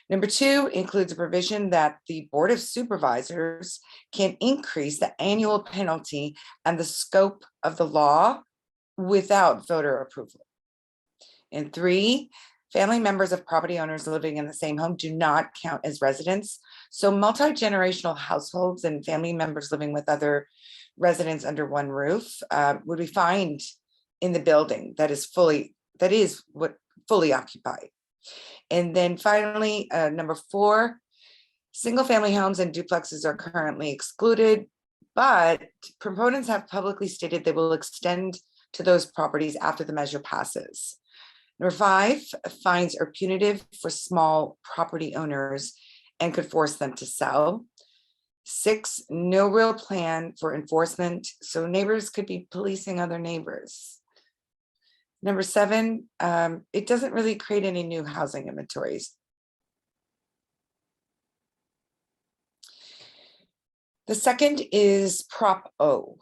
Number 2 includes a provision that the Board of Supervisors can increase the annual penalty and the scope of the law without voter approval. And 3, family members of property owners living in the same home do not count as residents. So multi-generational households and family members living with other residents under one roof would be fined in the building that is fully occupied. And then finally, number 4, single family homes and duplexes are currently excluded, but proponents have publicly stated they will extend to those properties after the measure passes. Number 5, fines are punitive for small property owners and could force them to sell. 6, no real plan for enforcement, so neighbors could be policing other neighbors. Number 7, it doesn't really create any new housing inventories. The second is Prop O,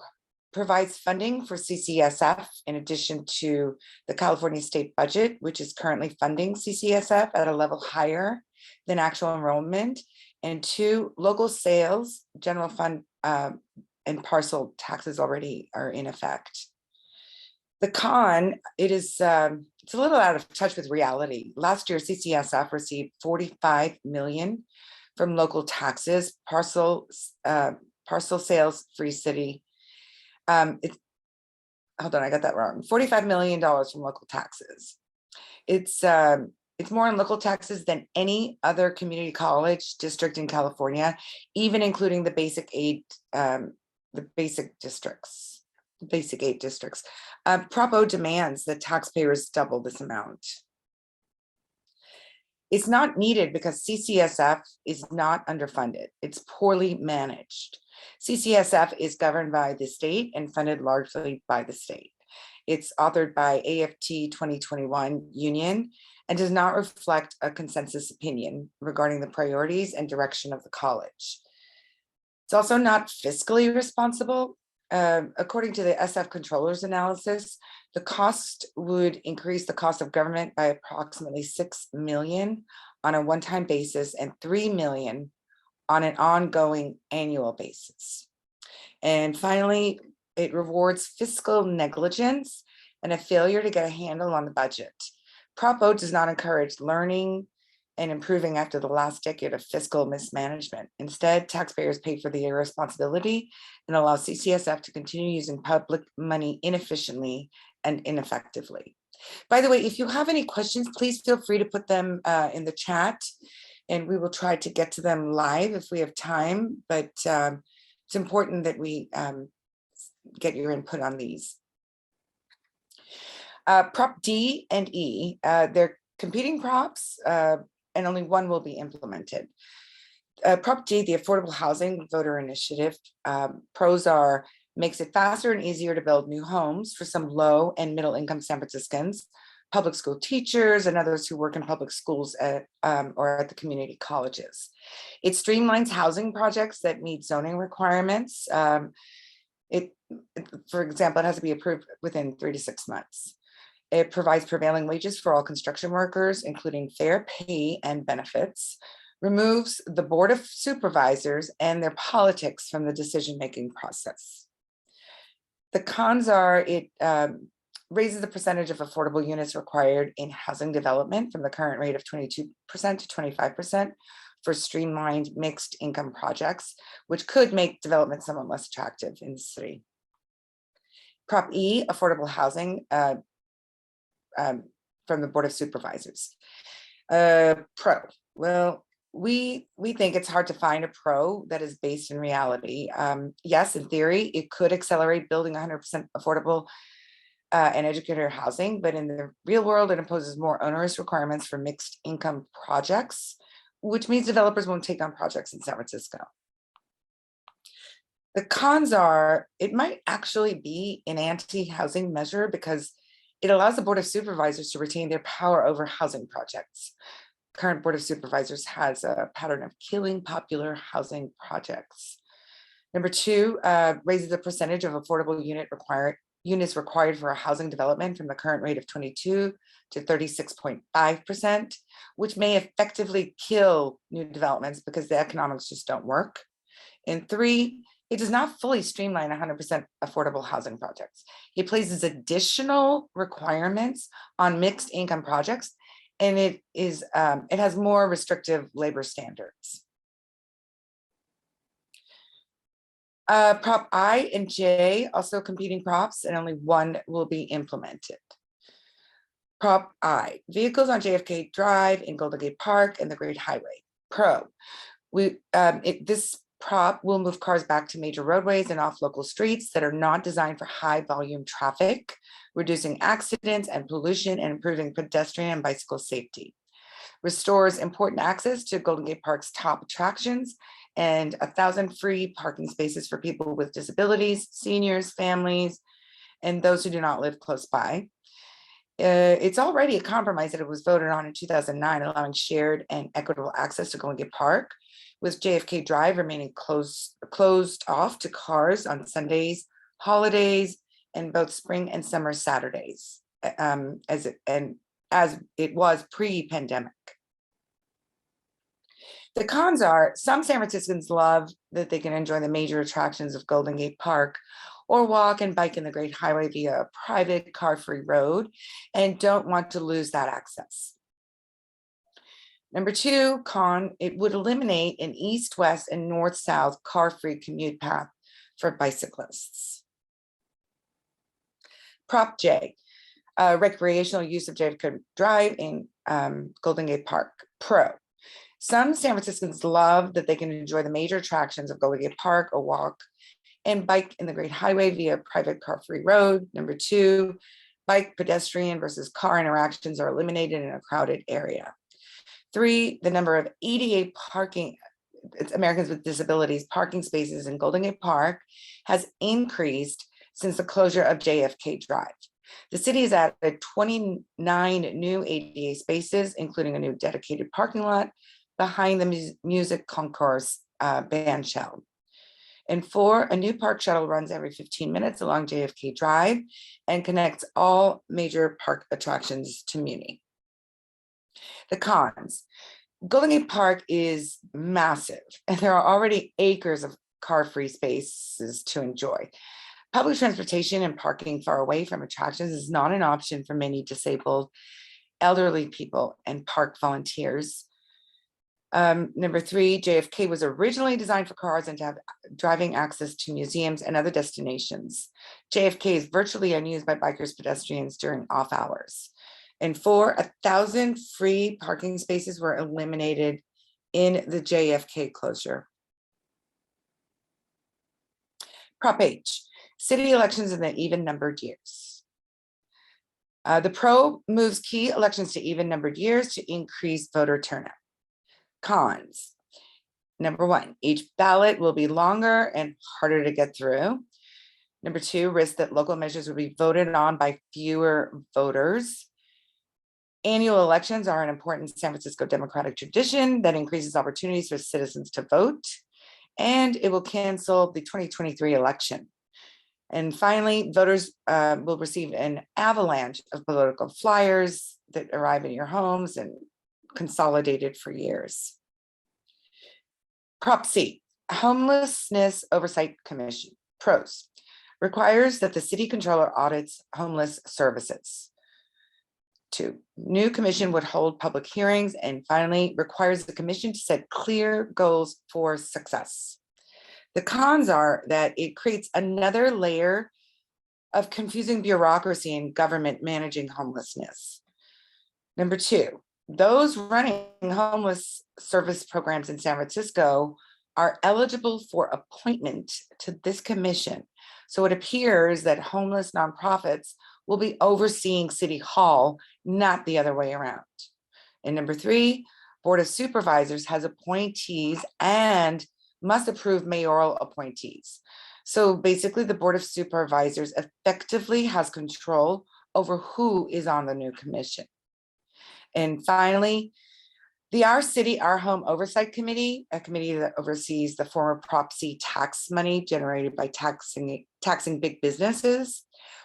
provides funding for CCSF in addition to the California state budget, which is currently funding CCSF at a level higher than actual enrollment. And 2, local sales, general fund, and parcel taxes already are in effect. The con, it's a little out of touch with reality. Last year, CCSF received $45 million from local taxes, parcel sales, free city. Hold on, I got that wrong. $45 million from local taxes. It's more in local taxes than any other community college district in California, even including the basic 8 districts. Prop O demands that taxpayers double this amount. It's not needed because CCSF is not underfunded. It's poorly managed. CCSF is governed by the state and funded largely by the state. It's authored by AFT 2021 Union and does not reflect a consensus opinion regarding the priorities and direction of the college. It's also not fiscally responsible. According to the SF controller's analysis, the cost would increase the cost of government by approximately $6 million on a one-time basis and $3 million on an ongoing annual basis. And finally, it rewards fiscal negligence and a failure to get a handle on the budget. Prop O does not encourage learning and improving after the last decade of fiscal mismanagement. Instead, taxpayers pay for the irresponsibility and allow CCSF to continue using public money inefficiently and ineffectively. By the way, if you have any questions, please feel free to put them in the chat, and we will try to get to them live if we have time, but it's important that we get your input on these. Prop D and E, they're competing props, and only one will be implemented. Prop D, the Affordable Housing Voter Initiative, pros are makes it faster and easier to build new homes for some low and middle income San Franciscans. public school teachers and others who work in public schools or at the community colleges. It streamlines housing projects that meet zoning requirements. For example, it has to be approved within 3 to 6 months. It provides prevailing wages for all construction workers, including fair pay and benefits, removes the Board of Supervisors and their politics from the decision-making process. The cons are it raises the percentage of affordable units required in housing development from the current rate of 22% to 25% for streamlined mixed income projects, which could make development somewhat less attractive in the city. Prop E, affordable housing from the Board of Supervisors. Pro, well, we think it's hard to find a pro that is based in reality. Yes, in theory, it could accelerate building 100% affordable and educator housing, but in the real world, it imposes more onerous requirements for mixed income projects, which means developers won't take on projects in San Francisco. The cons are, it might actually be an anti-housing measure because it allows the Board of Supervisors to retain their power over housing projects. Current Board of Supervisors has a pattern of killing popular housing projects. Number two, raises the percentage of affordable units required for a housing development from the current rate of 22 to 36.5%, which may effectively kill new developments because the economics just don't work. And three, it does not fully streamline 100% affordable housing projects. It places additional requirements on mixed income projects, and it has more restrictive labor standards. Prop I and J, also competing props, and only one will be implemented. Prop I, vehicles on JFK Drive in Golden Gate Park and the Great Highway. Pro, this prop will move cars back to major roadways and off local streets that are not designed for high volume traffic, reducing accidents and pollution and improving pedestrian and bicycle safety. Restores important access to Golden Gate Park's top attractions and 1,000 free parking spaces for people with disabilities, seniors, families, and those who do not live close by. It's already a compromise that it was voted on in 2009, allowing shared and equitable access to Golden Gate Park, with JFK Drive remaining closed off to cars on Sundays, holidays, and both spring and summer Saturdays, as it was pre-pandemic. The cons are, some San Franciscans love that they can enjoy the major attractions of Golden Gate Park or walk and bike in the Great Highway via a private car-free road and don't want to lose that access. Number two, con, it would eliminate an east, west, and north-south car-free commute path for bicyclists. Prop J, recreational use of JFK Drive in Golden Gate Park. Pro, some San Franciscans love that they can enjoy the major attractions of Golden Gate Park or walk and bike in the Great Highway via private car-free road. Number two, bike, pedestrian versus car interactions are eliminated in a crowded area. Three, the number of ADA parking, Americans with Disabilities parking spaces in Golden Gate Park has increased since the closure of JFK Drive. The city has added 29 new ADA spaces, including a new dedicated parking lot behind the music concourse band shell. And four, a new park shuttle runs every 15 minutes along JFK Drive and connects all major park attractions to Muni. The cons, Golden Gate Park is massive and there are already acres of car-free spaces to enjoy. Public transportation and parking far away from attractions is not an option for many disabled, elderly people and park volunteers. Number three, JFK was originally designed for cars and to have driving access to museums and other destinations. JFK is virtually unused by bikers, pedestrians during off hours. And four, 1,000 free parking spaces were eliminated in the JFK closure. Prop H, city elections in the even numbered years. The pro moves key elections to even numbered years to increase voter turnout. Cons, number one, each ballot will be longer and harder to get through. Number two, risk that local measures will be voted on by fewer voters. Annual elections are an important San Francisco democratic tradition that increases opportunities for citizens to vote, and it will cancel the 2023 election. And finally, voters will receive an avalanche of political flyers that arrive in your homes and consolidated for years. Prop C, Homelessness Oversight Commission. Pros, requires that the city controller audits homeless services. 2, new commission would hold public hearings. And finally, requires the commission to set clear goals for success. The cons are that it creates another layer of confusing bureaucracy in government managing homelessness. Number 2, those running homeless service programs in San Francisco are eligible for appointment to this commission. So it appears that homeless nonprofits will be overseeing City Hall, not the other way around. And number 3, Board of Supervisors has appointees and must approve mayoral appointees. So basically, the Board of Supervisors effectively has control over who is on the new commission. And finally, the Our City, Our Home Oversight Committee, a committee that oversees the former Prop C tax money generated by taxing big businesses,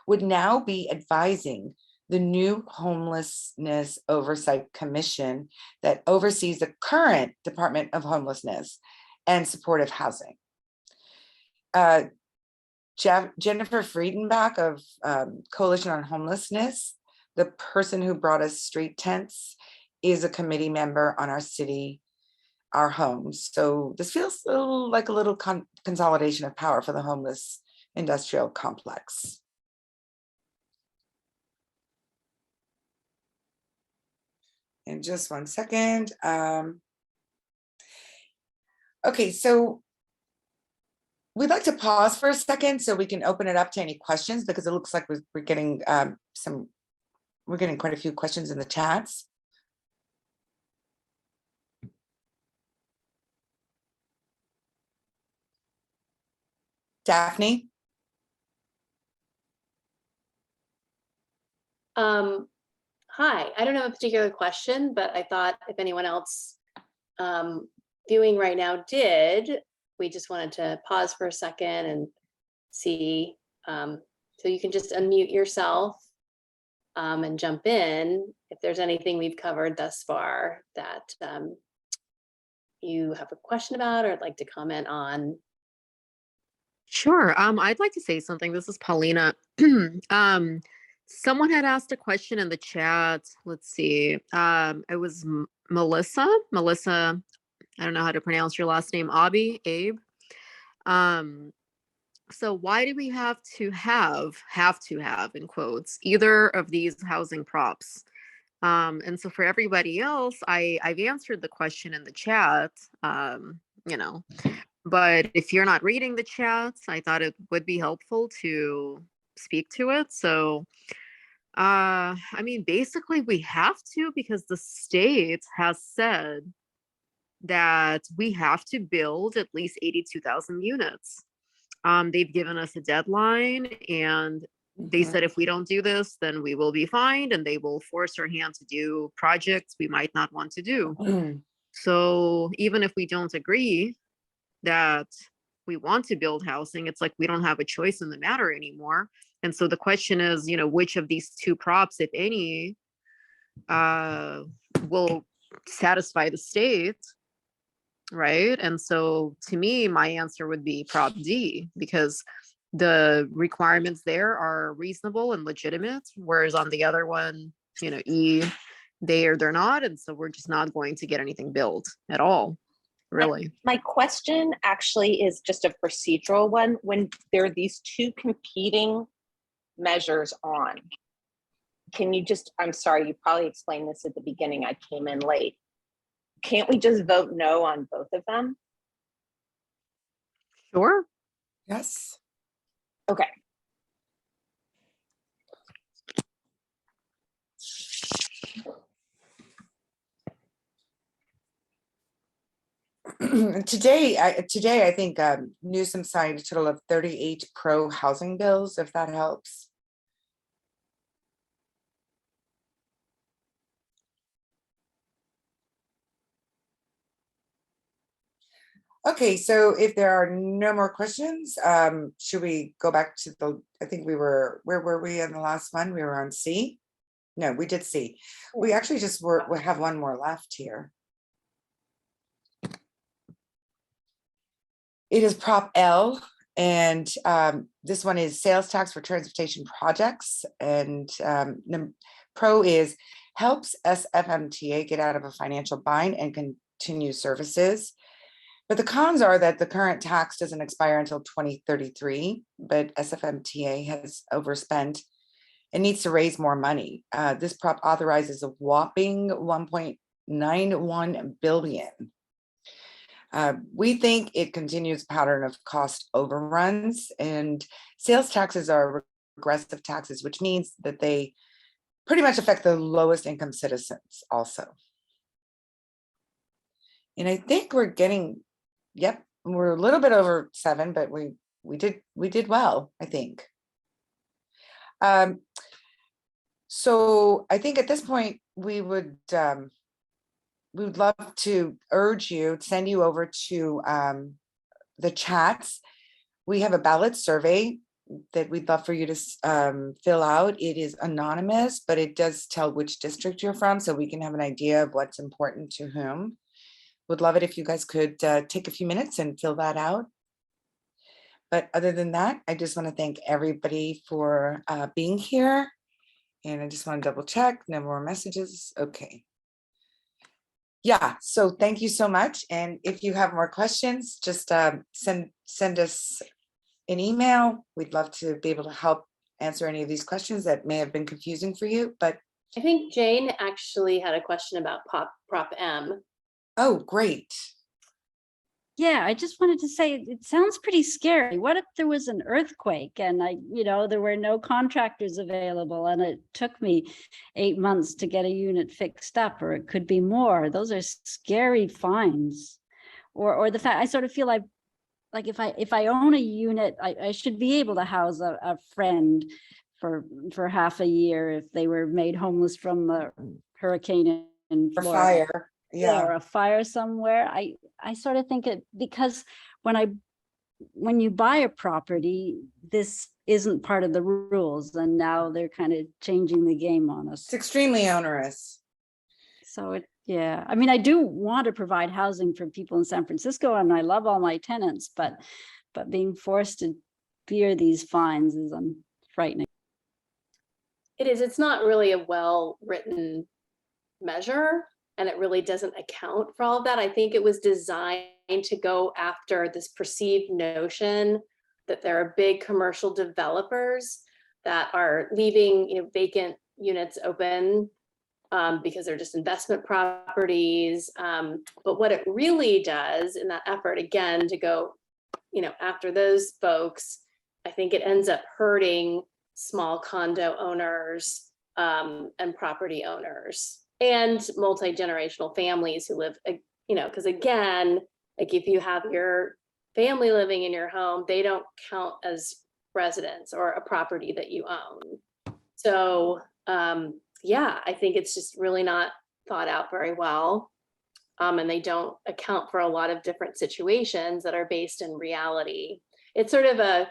would now be advising the new Homelessness Oversight Commission that oversees the current Department of Homelessness and Supportive Housing. Jennifer Friedenbach of Coalition on Homelessness, the person who brought us street tents, is a committee member on Our City, Our Homes. So this feels like a little consolidation of power for the homeless industrial complex. In just one second. Okay, so we'd like to pause for a second so we can open it up to any questions, because it looks like we're getting quite a few questions in the chats. Daphne? Hi, I don't have a particular question, but I thought if anyone else viewing right now did, we just wanted to pause for a second and see. So you can just unmute yourself and jump in if there's anything we've covered thus far that you have a question about or would like to comment on. Sure. I'd like to say something. This is Paulina. Someone had asked a question in the chat. Let's see. It was Melissa. Melissa, I don't know how to pronounce your last name. Abe. So why do we have to have in quotes either of these housing props? And so for everybody else, I've answered the question in the chat. But if you're not reading the chats, I thought it would be helpful to speak to it. So, I mean, basically we have to, because the state has said that we have to build at least 82,000 units. They've given us a deadline, and they said if we don't do this, then we will be fined, and they will force our hand to do projects we might not want to do. So even if we don't agree that we want to build housing, it's like we don't have a choice in the matter anymore. And so the question is, which of these two props, if any, will satisfy the state, right? And so to me, my answer would be Prop D, because the requirements there are reasonable and legitimate, whereas on the other one, E, they're not. And so we're just not going to get anything built at all. Really. My question actually is just a procedural one. When there are these two competing measures on, can you just, I'm sorry, you probably explained this at the beginning, I came in late. Can't we just vote no on both of them? Sure. Yes. Okay. Today, I think Newsom signed a total of 38 pro housing bills, if that helps. Okay, so if there are no more questions, should we go back to the, I think we were, where were we in the last one? We were on C? No, we did C. We actually just we have one more left here. It is Prop L, and this one is sales tax for transportation projects. And pro is helps SFMTA get out of a financial bind and continue services. But the cons are that the current tax doesn't expire until 2033, but SFMTA has overspent and needs to raise more money. This prop authorizes a whopping 1.91 billion. We think it continues a pattern of cost overruns, and sales taxes are regressive taxes, which means that they pretty much affect the lowest income citizens also. And I think we're getting, yep, we're a little bit over 7, but we did well, I think. So I think at this point we would love to urge you, send you over to the chats. We have a ballot survey that we'd love for you to fill out. It is anonymous, but it does tell which district you're from, so we can have an idea of what's important to whom. Would love it if you guys could take a few minutes and fill that out. But other than that, I just want to thank everybody for being here. And I just want to double check, no more messages. Okay. Yeah, so thank you so much. And if you have more questions, just send us an email. We'd love to be able to help answer any of these questions that may have been confusing for you. But I think Jane actually had a question about Prop M. oh, great. Yeah, I just wanted to say, it sounds pretty scary. What if there was an earthquake and there were no contractors available and it took me 8 months to get a unit fixed up, or it could be more. Those are scary fines. Or the fact, I sort of feel like if I own a unit, I should be able to house a friend for half a year if they were made homeless from the hurricane in For Florida. fire. Yeah. Or a fire somewhere. I sort of think it, because when you buy a property, this isn't part of the rules, and now they're kind of changing the game on us. It's extremely onerous. So yeah, I mean, I do want to provide housing for people in San Francisco, and I love all my tenants, but being forced to bear these fines is frightening. It is. It's not really a well-written measure, and it really doesn't account for all of that. I think it was designed to go after this perceived notion that there are big commercial developers that are leaving vacant units open because they're just investment properties. But what it really does in that effort, again, to go after those folks, I think it ends up hurting small condo owners and property owners and multi-generational families who live, because again, like if you have your family living in your home, they don't count as residents or a property that you own. So yeah, I think it's just really not thought out very well. And they don't account for a lot of different situations that are based in reality. It's sort of a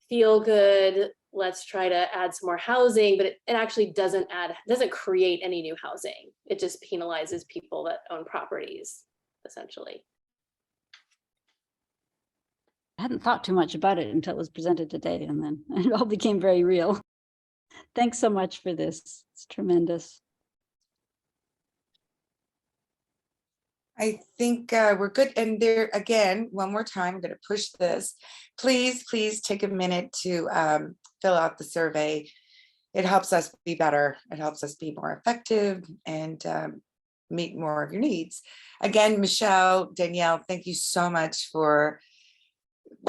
feel good, let's try to add some more housing, but it actually doesn't create any new housing. It just penalizes people that own properties, essentially. I hadn't thought too much about it until it was presented today, and then it all became very real. Thanks so much for this. It's tremendous. I think we're good. And there again, one more time, I'm going to push this. Please take a minute to fill out the survey. It helps us be better. It helps us be more effective and meet more of your needs. Again, Michelle, Danielle, thank you so much for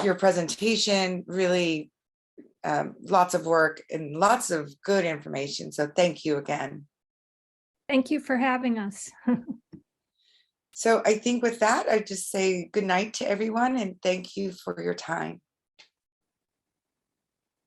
your presentation. Really lots of work and lots of good information. So thank you again. Thank you for having us. So I think with that, I just say good night to everyone and thank you for your time.